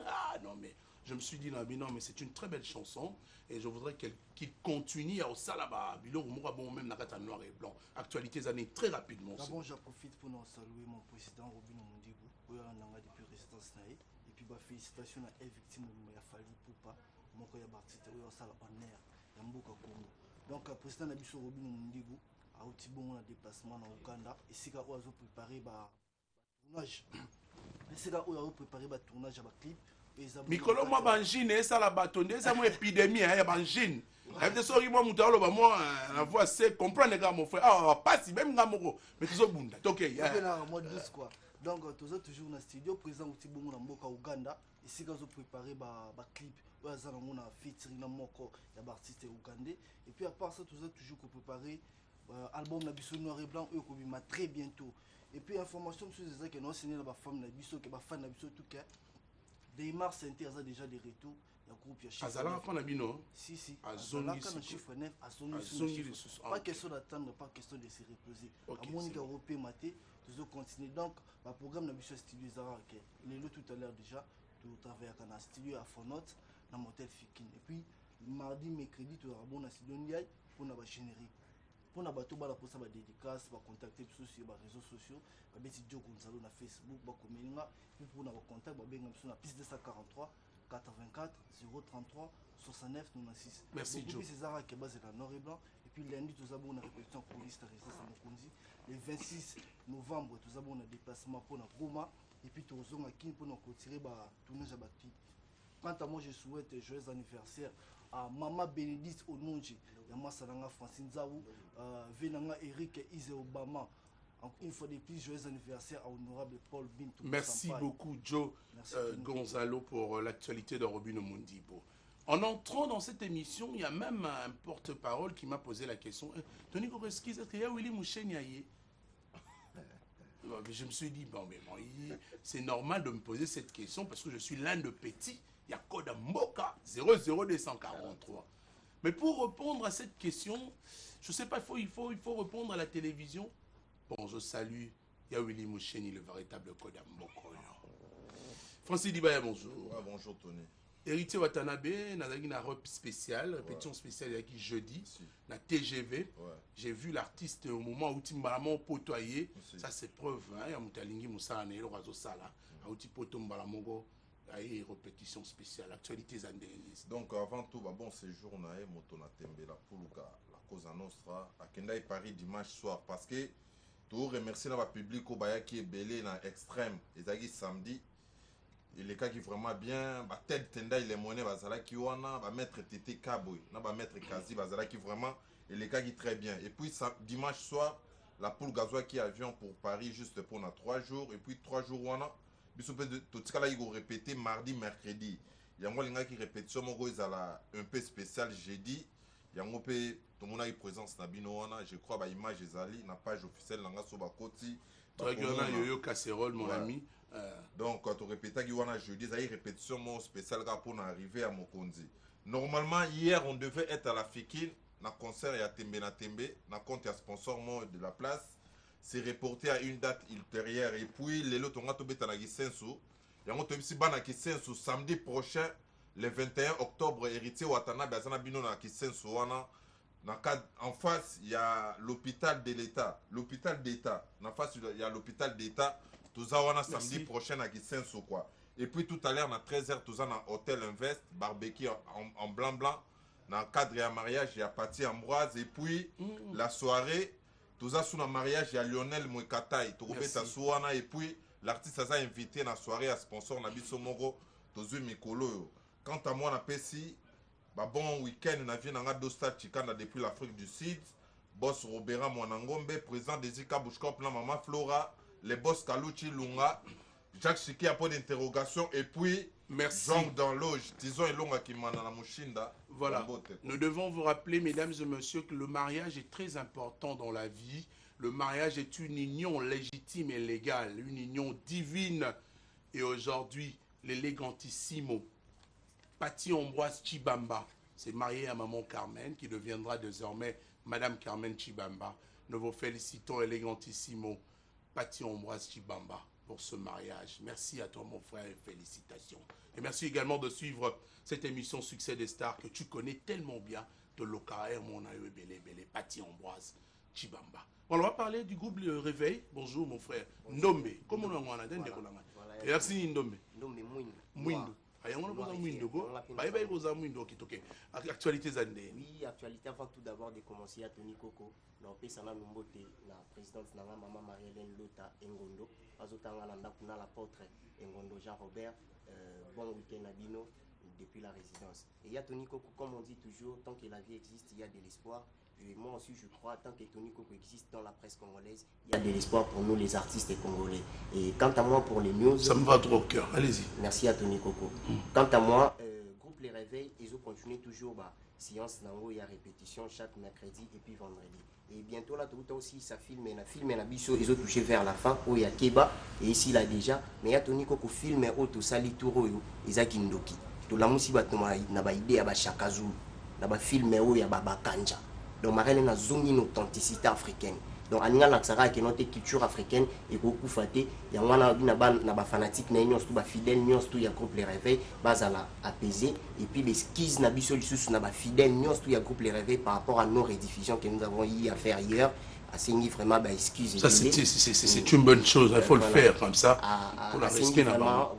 Ah non mais je me suis dit non mais c'est une très belle chanson et je voudrais qu'il continue au salaba. Bilo moura bon même nakata noir et blanc. Actualité des années très rapidement. D'abord j'en profite pour nous saluer mon président Robino Mundibo. Oya nanga depuis résidence naï et puis bah félicitations à elle victime de ya Fali Poupa. Mon ko ya bartiste oya sala honneur ya mboka Congo. Donc président Nabiso Robino Mundibo a outil bon un déplacement en Ouganda et c'est quand on a préparé bah tournage et c'est quand on a préparé bah tournage à bah clip Mikolo moi banjine ça la batonde ça moi épidémie ya banjine avec sorry moi mutalo ba moi la voix c'est comprendre les gars mon frère ah pas si même ngamoko mais tout bunda OK na mode douce quoi donc toujours na studio président outil bon na mboka Ouganda et c'est quand on préparé bah clip oza na mona featuring na moko ya ba artiste ougandais et puis à part ça toujours préparé album na biso noir et blanc eux kobima très bientôt et puis information sur ça que nous signé la femme na biso que ba fan na biso tout cas dès mars ça déjà des retours ya groupe ya chiffre azala fa na bino si azongi na chiffre 9 azongi pas question d'attendre pas question de se reposer à mon gars européen maté toujours continuer donc ba programme na biso studio zara que lelo tout à l'heure déjà tout travailler à studio à Fonote na motel Fikin et puis mardi mercredi tout à bon na studio Ndiaye pour na ba générique pour na bato bala pour ça ba dédicace ba contacter sur les réseaux sociaux ba beti Joe Gonzalo na Facebook ba komelinga puis pour na ba contact ba benga sur na plus 243 84 033 69 96. Merci Joe. C'est Zara qui est basé dans Nord et Blanc et puis lundi tout ça bon na répétition police na résidence à Mokonzi le 26 novembre tout ça bon na déplacement pour na Goma et puis tout zonga kin pour na retirer ba tournage à ba clip. Quant à moi je souhaite joyeux anniversaire à Mama Bénédicte Ononji, Yama Salanga Francine Zaou, Venanga Eric Ise Obama. Une fois de plus, joyeux anniversaire à honorable Paul Bintou. Merci beaucoup Joe Gonzalo pour l'actualité de Robino Mundibo. En entrant dans cette émission, il y a même un porte-parole qui m'a posé la question. Tony Koreski, est-ce qu'il y a Willy Mouchenyaye? Je me suis dit, bon, c'est normal de me poser cette question parce que je suis l'un de petits. Il y a Koda Mboka 00243. Mais pour répondre à cette question, je ne sais pas, il faut répondre à la télévision. Bon, je salue Willy Moucheni, le véritable Koda Mboka. Francis Dibaya, bonjour. Ah, bonjour Tony. Héritier Watanabe, Nazaki na rep spéciale, répétition spéciale qui jeudi, na TGV. J'ai vu l'artiste au moment où Timbalamon potoyé. Ça c'est preuve, hein, ya mutalingi musala na elo razo sala, a uti poto mbalamongo. Aïe, répétition spéciale, actualité zandénis. Donc avant tout, bon séjour na moto na tembela pour la cause nostra à Kendai Paris dimanche soir parce que tout remercier la public au baya qui est belé dans extrême ezaki samedi et les cas qui vraiment bien ba tête tenda il est monnaie bazala qui wana ba mettre tété kaboy na ba mettre kazi bazala qui vraiment et les cas qui très bien et puis dimanche soir la poule gazois qui avion pour Paris juste pour 3 jours et puis 3 jours wana biso peut tout ce là il go répéter mardi mercredi yango linga qui répétition moko ezala un peu spécial jeudi yango pe tout le monde a présence na bino wana je crois ba image ezali na page officielle nanga so ba koti toi qui on a yoyo casserole mon ami donc quand on répétait qui wana jeudi ezali répétition mon spécial pour arriver à Mokonzi. Normalement hier on devait être à la Fikine na concert ya Tembe na compte ya sponsor mo de la place. C'est reporté à une date ultérieure et puis les lots ont tombé dans la Gisensu. Et on tombe ici bana Gisensu samedi prochain le 21 octobre héritier Watanabe azana bino na Gisensu wana En face, il y a l'hôpital de l'État. L'hôpital d'État. En face, il y a l'hôpital d'État. Tout ça, on a samedi prochain à Guissens ou quoi. Et puis tout à l'heure, à 13h, tout ça, dans Hôtel Invest, barbecue en blanc-blanc. Dans le cadre de mariage, il y a Pati Ambroise. Et puis, la soirée, tout ça, sous le mariage, il y a Lionel Mouekataï. Et puis, l'artiste a invité dans la soirée à sponsor Nabiso Moro, Tozu Mikolo. Quant à moi, on a ici. Bon week-end, on a vu dans Dostat Chikana depuis l'Afrique du Sud. Boss Robera Mwanangombe, président des Zika Bouchkop, la maman Flora, les boss Kaluchi Lunga, Jacques Chiki a pas d'interrogation. Et puis, Jean dans loge, disons Elonga qui m'a dans la Mouchinda. Voilà. Nous devons vous rappeler, mesdames et messieurs, que le mariage est très important dans la vie. Le mariage est une union légitime et légale, une union divine. Et aujourd'hui, l'élégantissimo Pati Ambroise Chibamba s'est marié à maman Carmen, qui deviendra désormais Madame Carmen Chibamba. Nous vous félicitons, élégantissimo Pati Ambroise Chibamba, pour ce mariage. Merci à toi, mon frère, et félicitations. Et merci également de suivre cette émission Succès des Stars que tu connais tellement bien de l'Okaer, mon aïeux Bélé, Pati Ambroise Chibamba. On va parler du groupe Le Réveil. Bonjour, mon frère. Ndombe. Comment on a dit? Merci, Ndombe. Mouindo. Actualité Zandé. Oui, actualité avant tout d'abord de commencer à Tony Coco. Dans le Pessana Numbote, la présidente de maman Marie-Hélène Lota Ngondo. Azotanga Nanda Kuna l'apôtre Ngondo Jean-Robert. Bon week-end à Bino depuis la résidence. Et il y a Tony Coco, comme on dit toujours, tant que la vie existe, il y a de l'espoir. Et moi aussi, je crois, tant que Tony Coco existe dans la presse congolaise, il y a de l'espoir pour nous, les artistes congolais. Et quant à moi, pour les news... Ça me va trop au cœur, allez-y. Merci à Tony Coco. Quant à moi, groupe Les Réveils, ils ont continué toujours, séance nango, il y a répétition chaque mercredi et puis vendredi. Et bientôt là, tout aussi, ça filme, ils ont touché vers la fin, où il y a Keba, et ici là déjà, mais il y a Tony Coco filme, où tout ça, ils ont Kindoki. Tout la moussiba, n'a pas idée à Chakazu, n'a pas filmé, où il y a Baba Kanja. Donc, Marine a une authenticité africaine. Donc, on a notre culture africaine et beaucoup faté. Il y a des fanatiques, des fidèles, des groupe Les Réveils, apaisé. Et puis, les skis, des fidèles, des groupe Les Réveils par rapport à nos rediffusions que nous avons eu à faire hier. Vraiment, excusez. Ça, c'est une bonne chose, il faut le faire comme ça. Pour la respect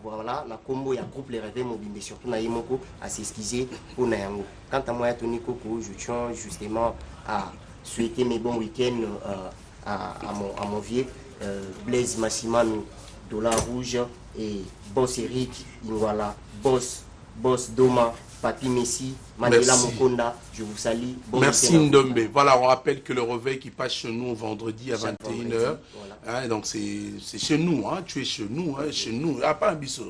voilà, la combo, il y a groupe Les Réveils mobile, surtout na Yemoko, à s'excuser pour Nayango. Quant à moi, Tony Coco, je tiens justement à souhaiter mes bons week-ends à mon vieux Blaise Massimano, Dollar Rouge et Boss Eric, voilà, Boss Doma. Papi Messi, Mandela Mokonda, je vous salue. Merci Ndombe. Voilà, on rappelle que le réveil qui passe chez nous vendredi à 21h. Voilà. Hein, donc c'est chez nous, hein, tu es chez nous, hein, chez nous. Ah, pas un bisou.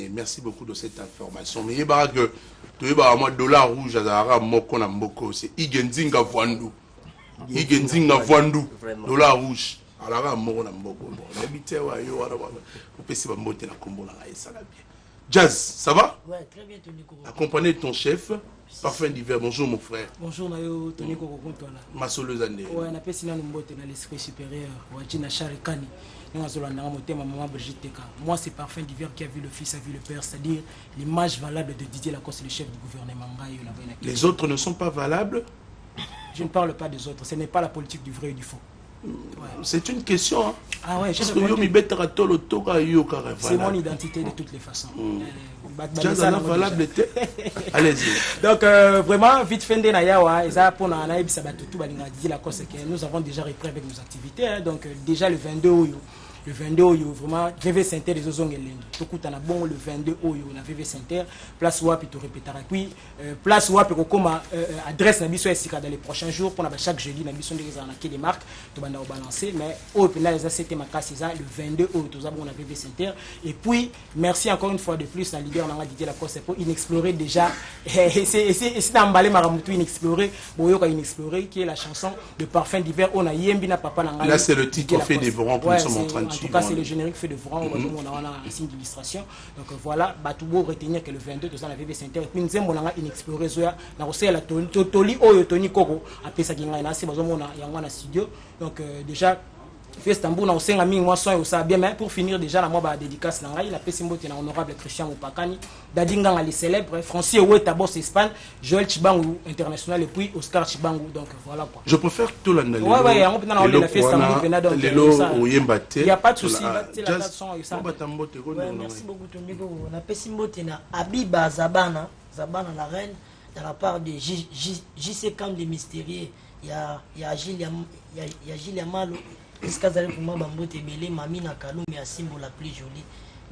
Merci beaucoup de cette information. Mais il y a que tu es moi Dollar Rouge à Mokona Moko, c'est Igenzinga Vandu. Igenzinga Vandu, Dollar Rouge. Alors, Mokona Moko. L'habitude, on peut se monter la combo là, et ça va bien. Jazz, ça va? Ouais, très bien, Tony Coco. Accompagné de ton chef, Parfum d'hiver. Bonjour, mon frère. Bonjour, Nayo, Tony Coco. Masolo Zandé. Ouais, on a fait sinon dans l'esprit supérieur. Wajina Charikani. Maman Brigitte Teka. Moi, c'est Parfum d'hiver qui a vu le fils, a vu le père, c'est-à-dire l'image valable de Didier Lacoste, le chef du gouvernement. Les autres ne sont pas valables? Je ne parle pas des autres. Ce n'est pas la politique du vrai et du faux. Ouais. C'est une question. Hein? Ah ouais, c'est mon identité de toutes les façons. Allez-y. Donc vraiment, vite fait, nous avons déjà repris avec nos activités. Hein. Donc déjà le 22 août. Le 22 août, vraiment, VV Center des Ozongues. Tout le temps, bon, le 22 août, on a VV Center. Place Wap, tu répéteras. Puis, place Wap, comme adresse, dans les prochains jours, pour chaque jeudi, on a des marques, tu vas balancer. Mais, c'était ma casse, le 22 août, on a VV Center. Et puis, merci encore une fois de plus, la leader, on a dit la course pour inexplorer déjà. C'est d'emballer Maramoutou, inexplorer, Boyoka inexplorer, qui est la chanson de Parfum d'hiver. On a Yembina Papa Nanga. Là, c'est le titre fait dévorant que nous sommes en train de. En tout cas, c'est le générique fait de Vran, on a un signe d'illustration. Donc voilà, Batoubo retenir que le 22, tout ça, la VV Center. Et puis, nous avons inexploré, la Toli, Tony Coco, après ça, il y a un studio. Donc déjà, Istanbul na osenga mingi moi soin ça bien mais pour finir déjà la moi ba dédicace na ngai la pesimbote na honorable Christian Mopakani dadinga les célèbres Francis Oweta boss Espagne Joël Chibangu international et puis Oscar Chibangu donc voilà quoi. Je préfère tout la nale. Ouais on peut na la fête Istanbul pena donc il y a pas de souci la son batambote ko. Merci beaucoup Tombiko na pesimbote na Abiba Zabana la reine de la part de JC Camp des Mystérieux il y a Gilles Yamalo. Est-ce que vous allez pour moi bambote belé mami na kalumi ya simbo la plus jolie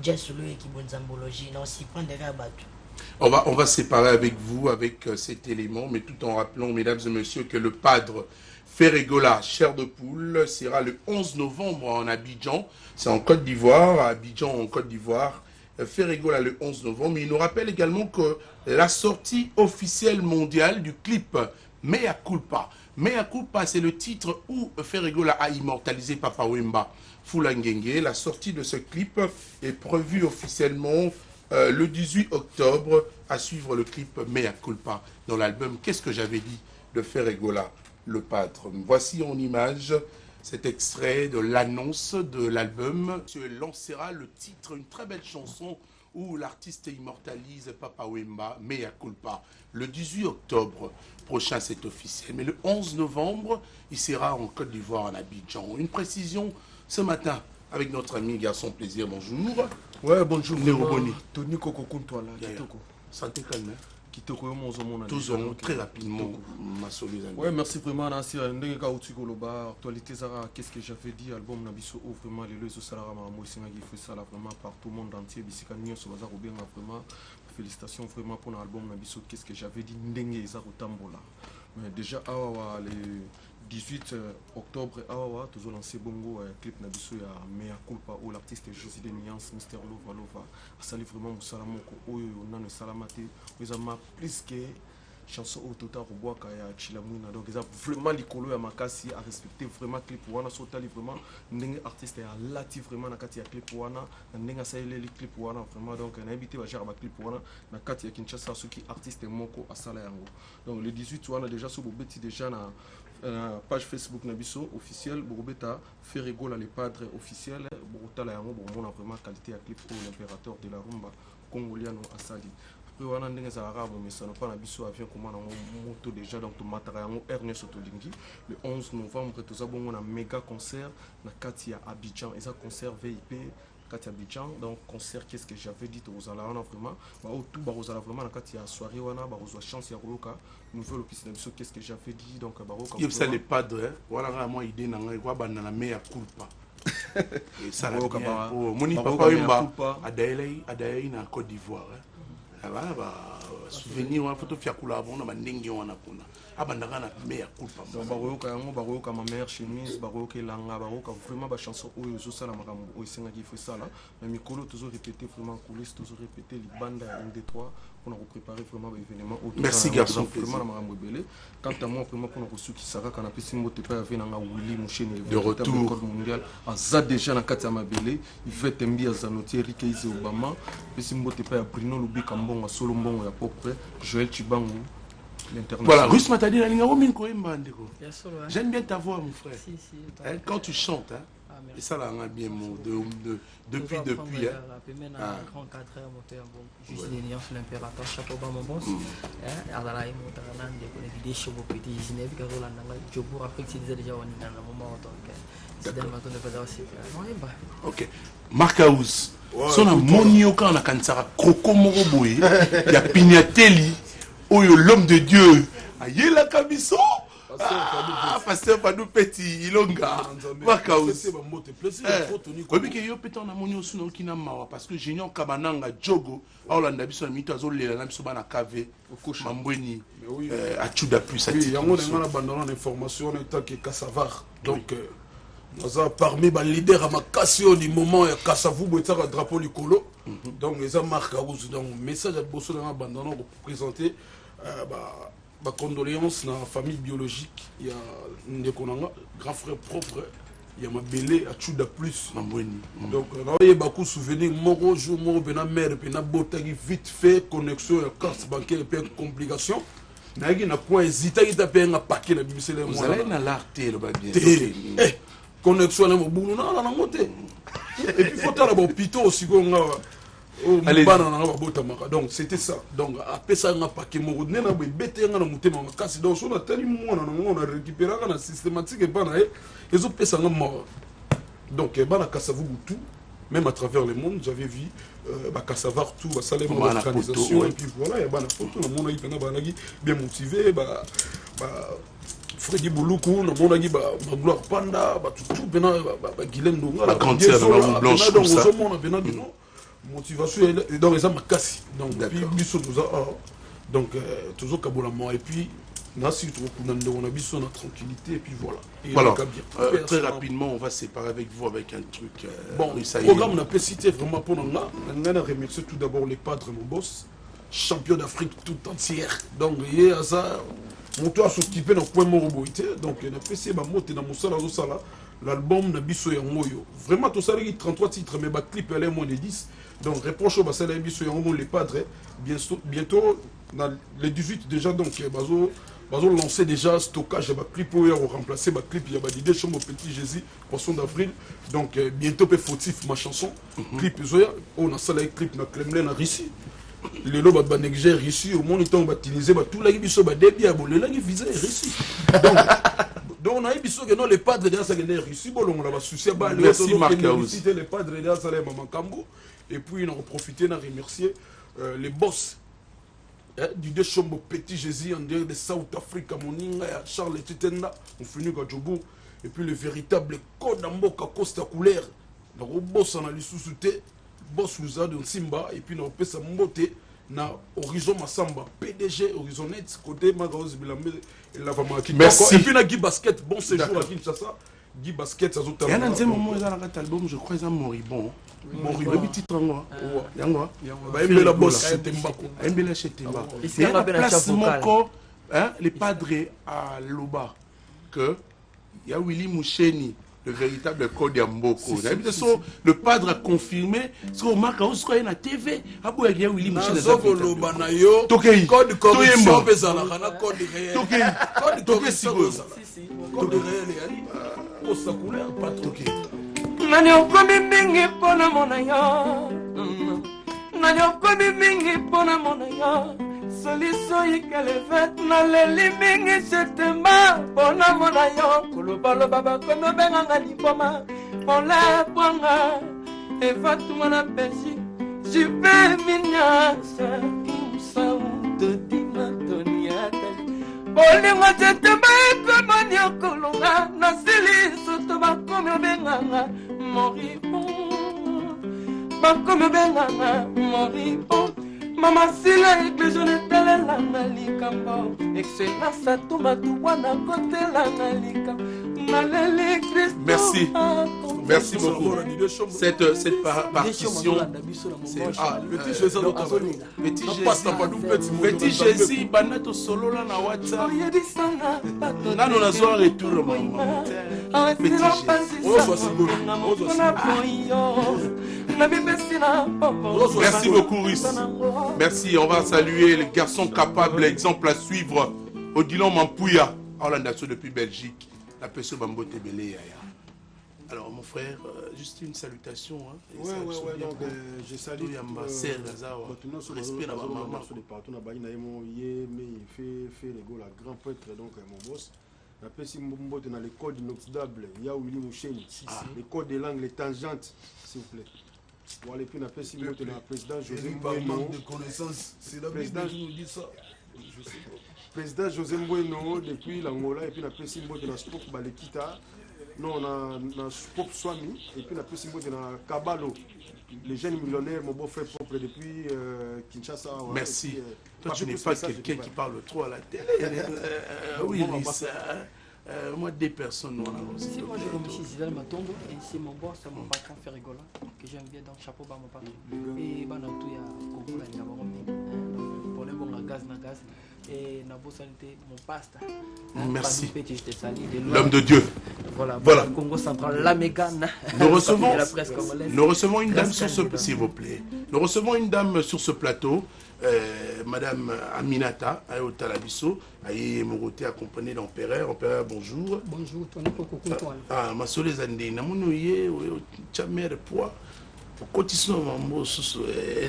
Jessolo et Kibonzambologie non si prendre des rabattu. On va séparer avec vous avec cet élément mais tout en rappelant mesdames et messieurs que le padre Ferregola chair de poule sera le 11 novembre en Abidjan, c'est en Côte d'Ivoire, à Abidjan en Côte d'Ivoire. Ferregola le 11 novembre, mais il nous rappelle également que la sortie officielle mondiale du clip Mea Culpa. Mea Culpa, c'est le titre où Ferregola a immortalisé Papa Wemba Fulangenge. La sortie de ce clip est prévue officiellement le 18 octobre à suivre le clip Mea Culpa dans l'album Qu'est-ce que j'avais dit de Ferregola, le pâtre. Voici en image cet extrait de l'annonce de l'album. Tu lancera le titre, une très belle chanson où l'artiste immortalise Papa Wemba, Mea Culpa. Le 18 octobre prochain, c'est officiel. Mais le 11 novembre, il sera en Côte d'Ivoire, en Abidjan. Une précision ce matin avec notre ami Garçon Plaisir. Bonjour. Ouais, bonjour. Néo-Boni. Tony Koko Kuntoala. Kitoko. Santé calme. Kitoko, tous ont très rapidement ma solution. Ouais, merci vraiment. Nancy, Ndengeka Utikoloba, actualité Zara, qu'est-ce que j'avais dit, album Nabiso, vraiment, les leçons Salara, Mamoïsina, qui fait ça là vraiment par tout le monde entier. Bissika Nyon, Sobaza, Robin, vraiment, félicitations vraiment pour l'album Nabiso, qu'est-ce que j'avais dit, Ndenge Zaro Tambola. Mais déjà, le 18 octobre, toujours lancé Bongo, clip Nabiso, il y a Mea Culpa, où l'artiste Josie de Nuance, Mister Lova Lova, a sali vraiment Moussalamoko, où on a le Salamate, où ils ont plus que chanson au total Roboaka et Chilamuna. Donc, ils ont vraiment l'icolo à Makasi à respecter vraiment clip Wana, Sotali vraiment, n'eng artiste à lati vraiment na kati ya clip Wana, n'eng saïle les clip Wana vraiment. Donc, on a invité à gérer ma clip Wana, na kati ya Kinshasa, ceux qui artiste Moko à Salayango. Donc, le 18 Wana déjà sur Bobeti déjà na page Facebook Nabiso officiel Borobeta Ferregola les padres officiels Borotala yango bon vraiment qualité à clip pour l'impérateur de la rumba congoliano Asali. Après on a ndenge za arabe mais ça n'a pas Nabiso avion comment na moto déjà donc to matara yango Ernest Otolingi le 11 novembre tout ça bon on a méga concert na kati ya Abidjan et ça concert VIP Katia Abidjan, donc concert qu'est-ce que j'avais dit aux ala on a vraiment tout barozala vraiment na katia soirée wana barozo chance ya roka nouvelle office de qu'est-ce que j'avais dit donc baroka il ça les padres voilà vraiment idée na ngai kwa bana na Mea Culpa et ça roka ba moni Papa Wemba adaye na Côte d'Ivoire voilà ba souvenir wa photo fiakula bona mandenge wana kuna abandaka na Mea Culpa donc baroka yango baroka ma mère chemise baroka langa baroka vraiment ba chanson oyo zo sala makambo oyo senga ki fait ça là mais mikolo toujours répéter vraiment coulisses toujours répéter les bandes en détroit pour nous préparer vraiment l'événement autour. Merci garçon vraiment na makambo belé quant à moi vraiment pour nous reçu sara kana pesi mbote pa avec na Willy Moucheni de retour mondial aza déjà na kati ya mabele il fait tembi à Zanotier Rikéise Obama pesi mbote pa Bruno Lubika Mbongo solo Mbongo ya propre Joël Chibangu. Voilà, Russe Matadi, j'aime bien ta voix, mon frère. Si, quand tu chantes, hein, et ça, là, on a bien mot depuis. Grand 4 heures, juste des nuances, l'impérateur, chapeau bas, mon boss. Adala, il monte à l'an, des vidéos sur vos petits Ginève, Garola, Djobour, après que c'est déjà un moment, donc c'est d'un matin de pas aussi. Ok. Marcaus, son amonio quand on a Kansara, Kroko Moroboy, il y a Pignatelli. Oh, l'homme de Dieu, Ayela Kabiso, Pasteur Fadou Petit, Ilonga, Marcaus. Oui, que yo peut-on amonio sous nos kinamawa parce que Génion Kabananga, Djogo, Orlando Biso, Mito Azol, les Lamsoba na Kave, Mambweni, Achuda plus. Oui, il y a un abandonnant l'information en tant que Kassavar. Donc, parmi les leaders à ma cassio du moment, Kassavou, un drapeau Licolo. Donc, les gens marquent à vous. Donc, message à Bosso dans l'abandonnant pour présenter. Condoléances dans la famille biologique. Il y a un grand frère propre. Il y a ma belle à Tchouda plus. Donc, il y a beaucoup de souvenirs. Mon jour, mon mère, vite fait, connexion, carte bancaire et puis complications. Vous allez dans l'art, connexion na mobulu na nango te et puis faut tala ba hôpitaux aussi ko nga bana na babotamaka donc c'était ça donc apesa nga paquet moko ne na bete nga na mutema makasi donc so na tali mwana na ngona récupérer nga na systématique bana ezo pesa nga mo donc bana Kasavubu tout même à travers le monde j'avais vu Kassavar tout à saler mon organisation et puis voilà il y a bana photo na mona ipena bana bien motivé Freddy Bouloukou, na mona ba Gloire Panda, tout bena Guilhem Ndonga, la grande blanche comme ça. Motivation et donc les hommes cassés. Donc puis biso nous a donc toujours kabolama et puis nasi trop on a biso na tranquillité et puis voilà. Et voilà. Très rapidement on va se séparer avec vous avec un truc bon le programme on a pas cité vraiment pour nous on a remercier tout d'abord les padres mon boss champion d'Afrique tout entière. Donc il y a ça mon toit s'occuper dans point moroboité donc on a passé ma moto dans mon sala sala l'album na biso ya moyo vraiment tout ça les 33 titres mais ba clip elle est moins de 10 donc reproche au bassin biso ya les padres bientôt dans les 18 déjà donc bazo lancer déjà stockage ba clip pour remplacer ba clip il y a ba l'idée chez mon petit Jésus poisson d'avril donc bientôt peut fautif ma chanson clip zoya on a ça les clip na Kremlin na Russie les lots ba Niger Russie au monde temps baptisé ba tout la biso ba débit à bolé la visé Russie donc on a eu que non les padres déjà ça les Russie bon on a souci ba merci Marc les padres déjà ça les maman Kambo et puis on a profité on a remercié les boss du Deschambault Petit Jésus en dehors de South Africa moninga ya Charles Titenda on finit à Djobo et puis le véritable code Mboka Costa couleur na boss na lisusu te boss uza de Simba et puis na pesa mbote na Horizon Massamba PDG Horizonnet côté Magaos Bilambe et la femme qui merci et puis na Guy Basket bon séjour à Kinshasa Guy Basket ça il y a un moment dans cet album je crois un moribond moribond titre ngwa yangwa ba embela boss c'était Mbako embela c'était Mbako il y a place moko hein les padres à Loba que il y a Willy Moucheni le véritable code ya Mboko. Le padre a confirmé ce qu'on marque au square na TV. Abu ya Willy Moucheni na Zokoloba na yo code corruption bezala kana code réel. Code corruption code réel ya posa couleur pas toké. Nani okomi mingi pona mona yo. Nani okomi mingi pona mona yo. Solution yikele vet na leli mingi chetemba pona mona yo kulubalo baba kono benga ngani boma on la panga e fatuma na Belgique jibe minyasa sa de dimatonia bolingo chetemba kono nyokulunga na sili soto bakomi benga moribond bakomi benga moribond Mama sila iglesia tele la nalikambo excellence à tout ma tout wana côté la nalikam naleli Christ. Merci beaucoup. Cette partition Petit Jésus banato solo là na WhatsApp. Nano na zo retour maman. Merci beaucoup Russe. Merci, on va saluer les garçons capables, exemple à suivre. Odilon Mampouya, en la nation depuis Belgique. La personne Bambo Tebele. Alors mon frère, juste une salutation. Ouais, donc je salue respect à ma maman. Mais il fait les gars, la grand prêtre, donc mon boss. Après, si Mbombo dans les codes inoxydables, il y a Willy Moucheni, les codes des langues, les tangentes, s'il vous plaît. Voilà, et puis on a fait si le président José Mboueno. de connaissances, c'est la président qui nous dit ça. Je sais pas. Président José Mboueno depuis l'Angola, et puis on a fait si de la Spop Balekita. Nous on a Spop Swami, et puis on a fait si de la Kabalo. Les jeunes millionnaires, mon beau-frère propre depuis Kinshasa. Merci. Toi, tu n'es pas quelqu'un qui parle trop à la télé. Oui, moi, des personnes. Si moi je remercie Zidane Matombo et c'est mon boss, mon patron fait rigoler, que j'aime bien dans le chapeau par mon patron. Et tout il y a beaucoup d'années. Pour les bon gaz na gaz et na santé mon pasteur. Merci. L'homme de Dieu. Voilà. Congo central, la Mégane. Nous recevons une dame sur ce, s'il vous plaît. Nous recevons une dame sur ce plateau, Madame Aminata Ayotalabiso, Aye Moroté, accompagnée d'Empereur. Empereur, bonjour. Bonjour, Ah, ma soeur les Andés, Namounouye, Tchamer, Poids, Cotisson, Mambo,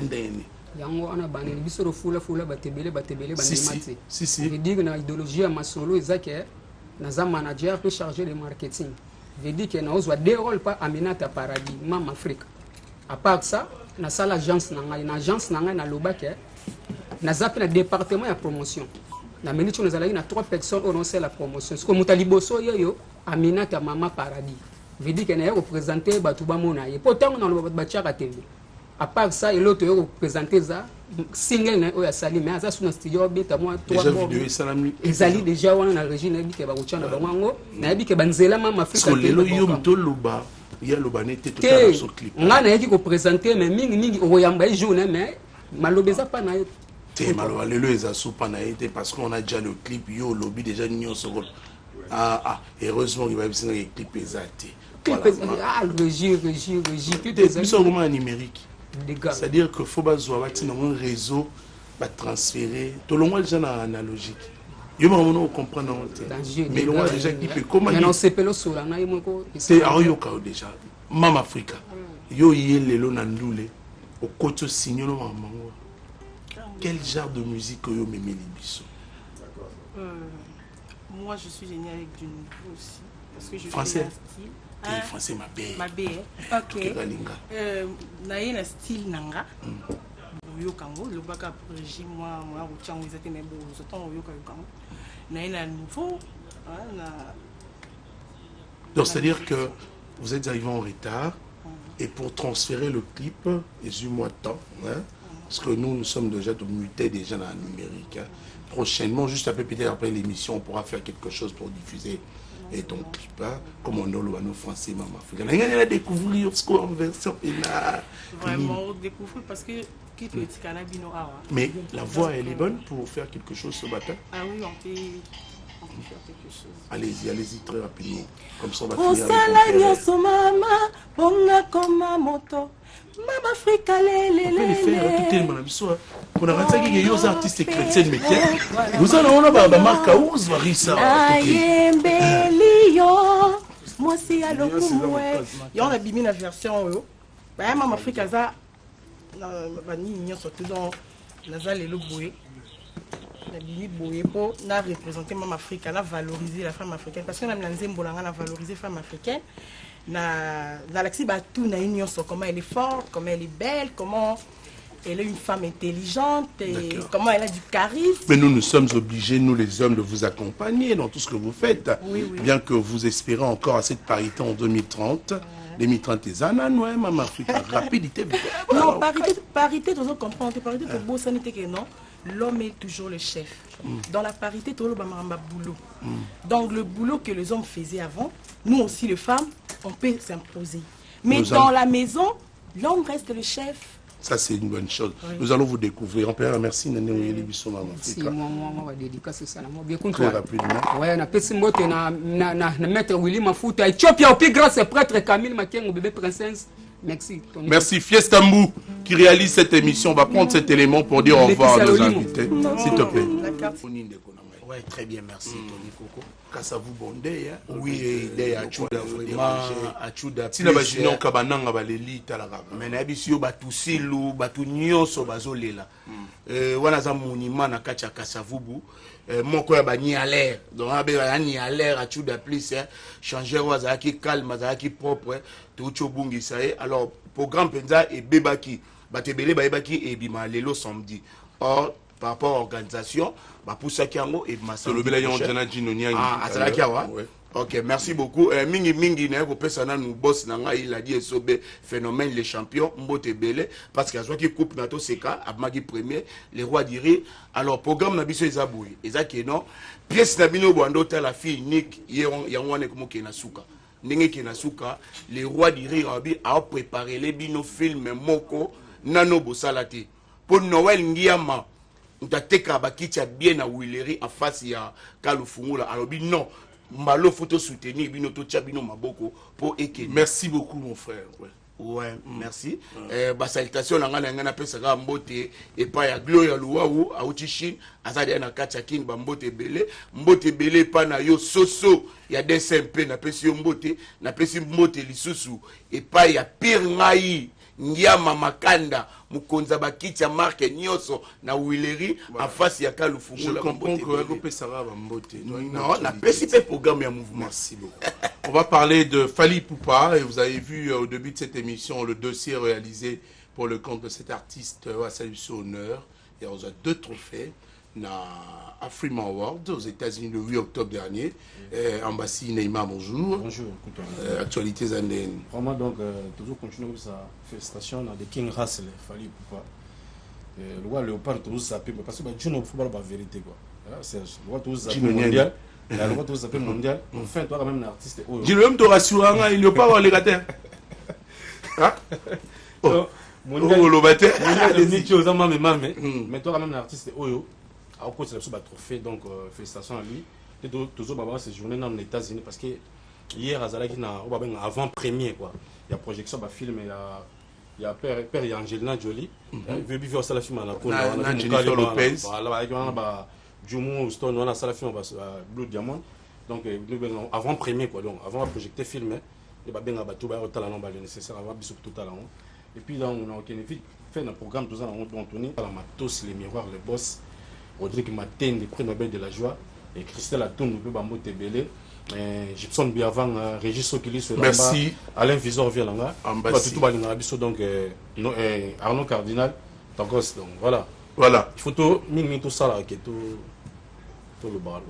Ndéni. Yango ana baneli biso fula batebele bandemati si veut dire na idéologie ya masolo ezake na za manager peut charger de marketing veut dire que na ozwa deux rôles pas Aminata Paradis Mam Afrique à part ça na sala agence na ngai na lobake na zapi na département ya promotion na meni tu nazalaki na 3 personnes au non c'est la promotion ce que mutaliboso yoyo Aminata Mama Paradis veut dire que na représenter batu ba mona ye pourtant na loba bachaka tv. À part ça, il autre représenté ça single na oya sali mais ça sur studio beta moi 3 mois ezali déjà wana na régie na bike ba kuchana bango na bike banzela mama Afrika te lelo yo mtoloba ya loba nete total sur clip nga na yaki ko présenter mais mingi oyamba journée mais malobeza pas na te maloba lelo eza soupa na été parce qu'on a déjà le clip yo lobby déjà nyonso heureusement il va y avoir un clip ezate régie biso vraiment numérique. C'est-à-dire qu'il faut un réseau transférer. Tout le monde est déjà dans l'analogique. Je vais comprendre. Mais le monde déjà qui peut comment. C'est Aroyoka déjà. Mam Africa. Yo yelelo nandoule. Au côté signolo mamango. Quel genre de musique que yo meme libiso? Moi je suis génial avec du nouveau aussi parce que je français. Fais un style. Français ma belle. Ma belle. OK. Naye na style nanga. Yokango le baka régime moi routiango ils étaient même bon autant yokango. Naye na nouveau donc c'est-à-dire que vous êtes arrivé en retard et pour transférer le clip, excuse-moi de temps parce que nous sommes déjà mutés déjà dans le numérique. Prochainement, juste après peut-être après l'émission, on pourra faire quelque chose pour diffuser et ton clip, comme on a le français, maman africain. On a découvert en version vraiment découvrir parce que qui peut être cannabino. Mais la voix elle est bonne pour faire quelque chose ce matin. Ah oui, on peut faire quelque chose. Allez-y très rapidement. Comme ça on va finir avec Mama Africa on a rentré qu'il y a des artistes chrétiens mais vous allez on a marque à où varie ça moi c'est à l'okumwe on a bimé la version bah Mama Africa ça ba ni surtout dans la le boé la bimi boé pour na représenter Mama Africa na valoriser la femme africaine parce que même la nzembo na valoriser femme africaine na Galaxy Batou na union sur comment elle est forte, comment elle est belle, comment elle est une femme intelligente et comment elle a du charisme. Mais nous sommes obligés, nous les hommes, de vous accompagner dans tout ce que vous faites. Oui. Bien que vous espérez encore à cette parité en 2030. 2030 les années, ouais, Mama Africa, rapidité. Non, parité, tu dois comprendre, parité, tu dois sanité que non. L'homme est toujours le chef. Dans la parité, tu dois boulot. Donc le boulot que les hommes faisaient avant, nous aussi les femmes, on peut s'imposer. Mais dans la maison, l'homme reste le chef. Ça, c'est une bonne chose. Oui. Nous allons vous découvrir. En père, merci. Merci. Moi, va dédicacer ça. Très rapidement. Ouais, na pesi mbote na maître Willy Mafuta. Ethiopia au plus grand, c'est prêtre Camille Makengo, bébé princesse. Merci. Merci Fiestambou qui réalise cette émission. On va prendre cet élément pour dire au revoir à nos invités. S'il te plaît. Ouais, très bien, merci Tony Coco. Kassavou Bondé, oui, il Achuda. Si la bajunion kabananga baleli talaka. Mais nabisio batusilu, batunyoso bazolela. Wana za monument na kacha Kassavubu. Moko ya bani à l'air. Donc abe bani à l'air Achuda plus changer wazaki calme, wazaki propre, tout bungi ça. Alors programme penza et bebaki, batebele baebaki et bima lelo samedi. Or par rapport à l'organisation, pour ça qui et ok, merci beaucoup. Mingi ne personne nous boss nanga il a dit sobe phénomène les champions mbote belé parce qu'il y a soit qui coupe nato seka abmagi premier les rois diri alors programme na biso ezaboué ezaki non pièce na bino bondo ta la fille unique yangwane comme kenasuka ndenge kenasuka les rois diri abi a préparé les bino film moko nano bosalati pour Noël ngiyama Ntateka bakiti ya bien na Willery en face ya Kalufungula. Alors non, mbalo faut soutenir bino to tia bino maboko pour eke. Merci beaucoup mon frère. Ouais, merci. Salutation na ngana na pesa ka mbote et pas ya Gloria Luau a Uchishin azali na kachakin ba mbote belé pa na yo soso ya DSMP na pesi yo mbote na pesi mbote lisusu et pas ya pire ngai Nyama Makanda mukonza bakiti ya marque nyoso na Willery en face ya Kalufungula. Je comprends que pesa ka ba mbote. Non, na pesi pe programme ya mouvement. Merci beaucoup. On va parler de Fally Ipupa et vous avez vu au début de cette émission le dossier réalisé pour le compte de cet artiste à Salution Honneur. Et on a 2 trophées na Afrima Award aux États-Unis le 8 octobre dernier. Ambassi Neymar, bonjour. Bonjour. Actualité Zanden. Vraiment donc toujours continuer sa félicitations dans des King Russell Fally Ipupa. Le roi Léopard toujours s'appelle parce que Dieu ne faut pas la vérité quoi. C'est le roi toujours s'appelle mondial. La loi tout s'appelle mondial. Enfin, toi quand même un artiste. Je veux même te rassurer, il n'y a pas les gâteaux. Hein? Mondial. Mais toi quand même un artiste. Oyo. À cause de ce trophée, donc félicitations à lui. Et toujours baba cette journée dans les États-Unis parce que hier à Zalaki na avant première quoi. Il y a projection de film il y a père et Angelina Jolie. Il veut vivre ça la film à la cour. Jennifer Lopez. Voilà avec Jumu Stone on a ça la film Blue Diamond donc avant premier quoi donc avant de projeter film et ba benga bato ba otala non ba le nécessaire avant biso tout talent et puis là on a fait un programme tout ça on tourner la matos les miroirs les boss Rodrigue Maten le prix Nobel de la joie et Christelle Atoun peut ba moté belé Gibson Biavang Régis Sokilis merci Alain Visor vient là ba tout ba linga biso donc Arnaud Cardinal donc voilà il faut tout ça là qui tout le bar.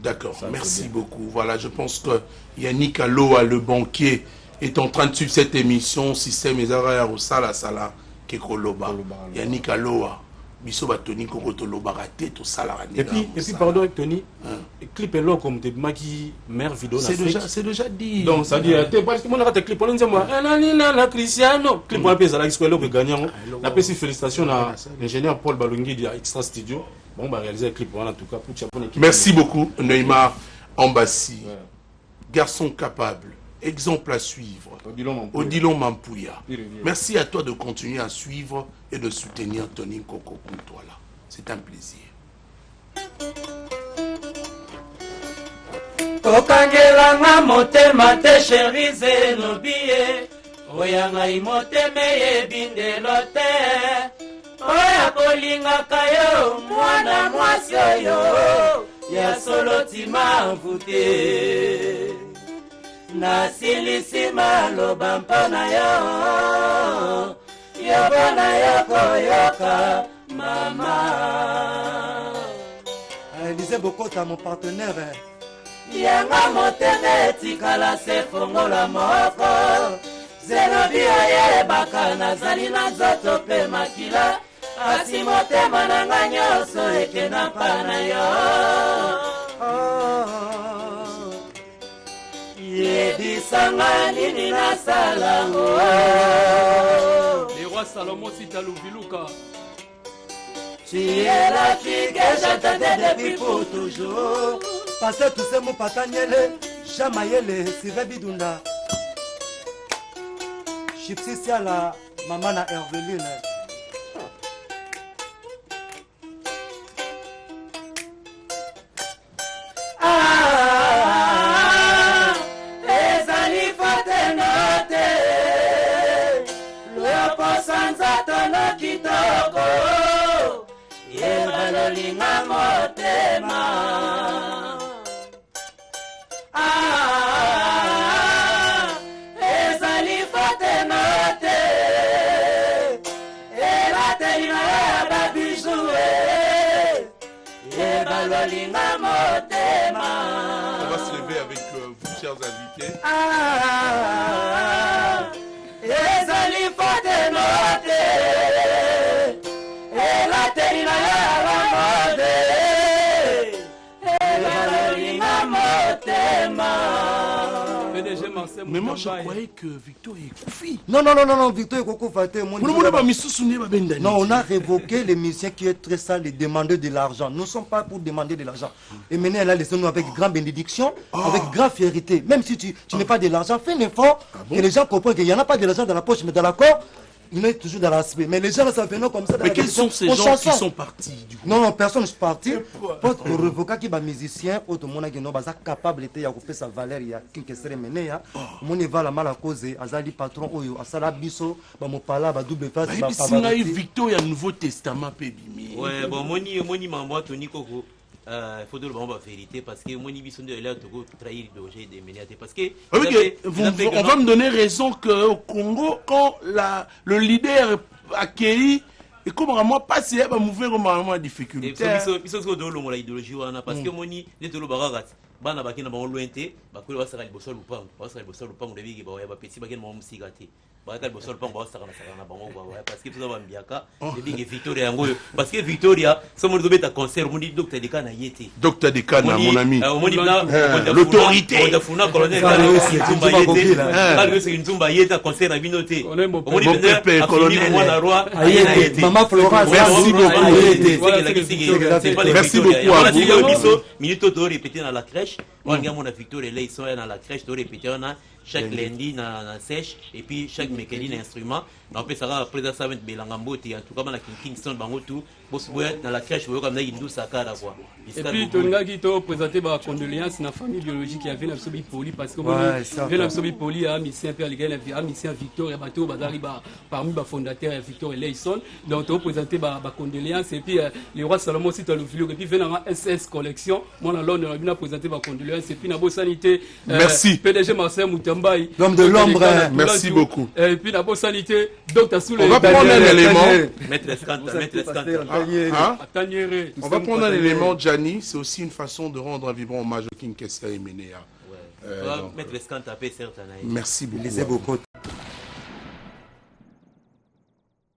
D'accord, merci beaucoup. Voilà, je pense que Yannick Aloa, le banquier, est en train de suivre cette émission. Système Ezara au Sala Sala Kekoloba. Yannick Aloa, Bisoba Tony Kokotoloba raté tout ça là. Et puis pardon Tony, clip est long comme des maquis mère vidéo. C'est déjà dit. Donc ça dit t'es pas mon arrête clip on dit moi la Cristiano clip on appelle ça là qui est le gagnant. La petite félicitations à l'ingénieur Paul Balungi de Extra Studio. Bon, bah réaliser un clip en tout cas pour Japon équipe. Merci beaucoup Neymar Ambassi. Garçon capable, exemple à suivre. Odilon Mampouya. Merci à toi de continuer à suivre et de soutenir Tony Koko pour toi là. C'est un plaisir. Kokangelanga motema te chérise no biye oyanga imoteme yebindelo te oya kolingaka yo mwana mwasi oyo ya solo tima mvute nasilisi maloba mpona yo yobana yo koyoka mama Lisez Bokota mon partenaire yanga motema etikala se fongola moko zelobi oyebaka nazali na nzoto mpe makila kasi motema na nga nyonso ekenda mpa na yo yebisanga nini nasalango le roi Salomon cita Luviluka. Tu es la fille que j'attendais depuis pour toujours. Passé tous ces mots pataniele, Jamayele, Sylvain Bidunda. Chipsi Siala, maman na Herveline. Ezali fote note, lopo sanza tono kitoko. Yebalolinga motema ezali fote note elatelina ya babijou yebalolinga motema. On va se lever avec vous chers invités. Ezali fote note elatelina ya bamode elalolinga motema. PDG Marcel Mais moi, je croyais que Victor est Koufi. Non, Victor est Koufi. Non, on a révoqué les musiciens qui est très sale et demander de l'argent. Nous ne sommes pas pour demander de l'argent. Et maintenant, elle a laissé nous avec grande bénédiction, avec grande fierté. Même si tu n'as pas de l'argent, fais un effort que les gens comprennent qu'il n'y en a pas de l'argent dans la poche, mais dans la corps. Il est toujours dans l'aspect. Mais les gens là, ça venait comme ça. Mais quels sont ces gens qui sont partis du coup? Non, personne n'est parti. Parce que le revocat qui est musicien, tout le monde est capable de faire sa valeur. Il y a quelques semaines mené. Mon va la mal à cause. Azali patron, Oyo, Asala Bisso, Bamopala, Badouble Face. Si Victor, il y a un Nouveau Testament. Ouais, bon, Moni, maman, Tony Coco. Il faut dire la vérité parce que moi, ils sont de l'air de trahir l'idéologie des médiatés. Parce que. On va me donner raison qu'au Congo, quand le leader accueilli, et comme vraiment passé, il va mouvoir comme en difficulté. Ils sont de l'idéologie parce que moi, les de l'Obarat, bana bakina ba lointé, ba ko wasaka liboso lupango, wasaka liboso lupango de bigi ba ya ba petit bakina mo musigate. Ba ka liboso lupango wasaka na bango ba parce que tout ça mbiaka, de bigi Victoria yango parce que Victoria, somo do beta concert mo di docteur de kana yete. Docteur de kana mon ami. L'autorité. On a funa colonel Ntumba yete. Quand c'est une Ntumba yete concert à binoté. On est colonel Mwana roi ayete. Maman Florence, merci beaucoup. Merci beaucoup à vous. Minute de répéter dans la crèche. On a mon Victoria là ils sont dans la crèche de répéter on a chaque lundi na sèche et puis chaque mercredi l'instrument. On peut ça après ça va être Belangambote en tout cas dans Kingston bango tout boss boy dans la crèche comme ça Indou Sakara quoi. Et puis Tonga qui t'a présenté ma condoléance na famille biologique qui avait l'absobi poli parce que moi l'absobi poli a mis un peu les gars a mis un Victor et bateau bazari parmi les fondateurs Victor et Leison donc t'as présenté ma condoléance et puis les rois Salomon aussi t'as le vidéo et puis venant en SS collection moi dans l'honneur bien présenté ma condoléance et puis na beau sanité merci PDG Marcel Moutambaï l'homme de l'ombre merci beaucoup et puis na beau sanité Docteur Souley on va prendre un élément maître Escanta on va prendre un élément Gianni c'est aussi une façon de rendre un vibrant hommage au King Kessa et Menea maître Escanta merci beaucoup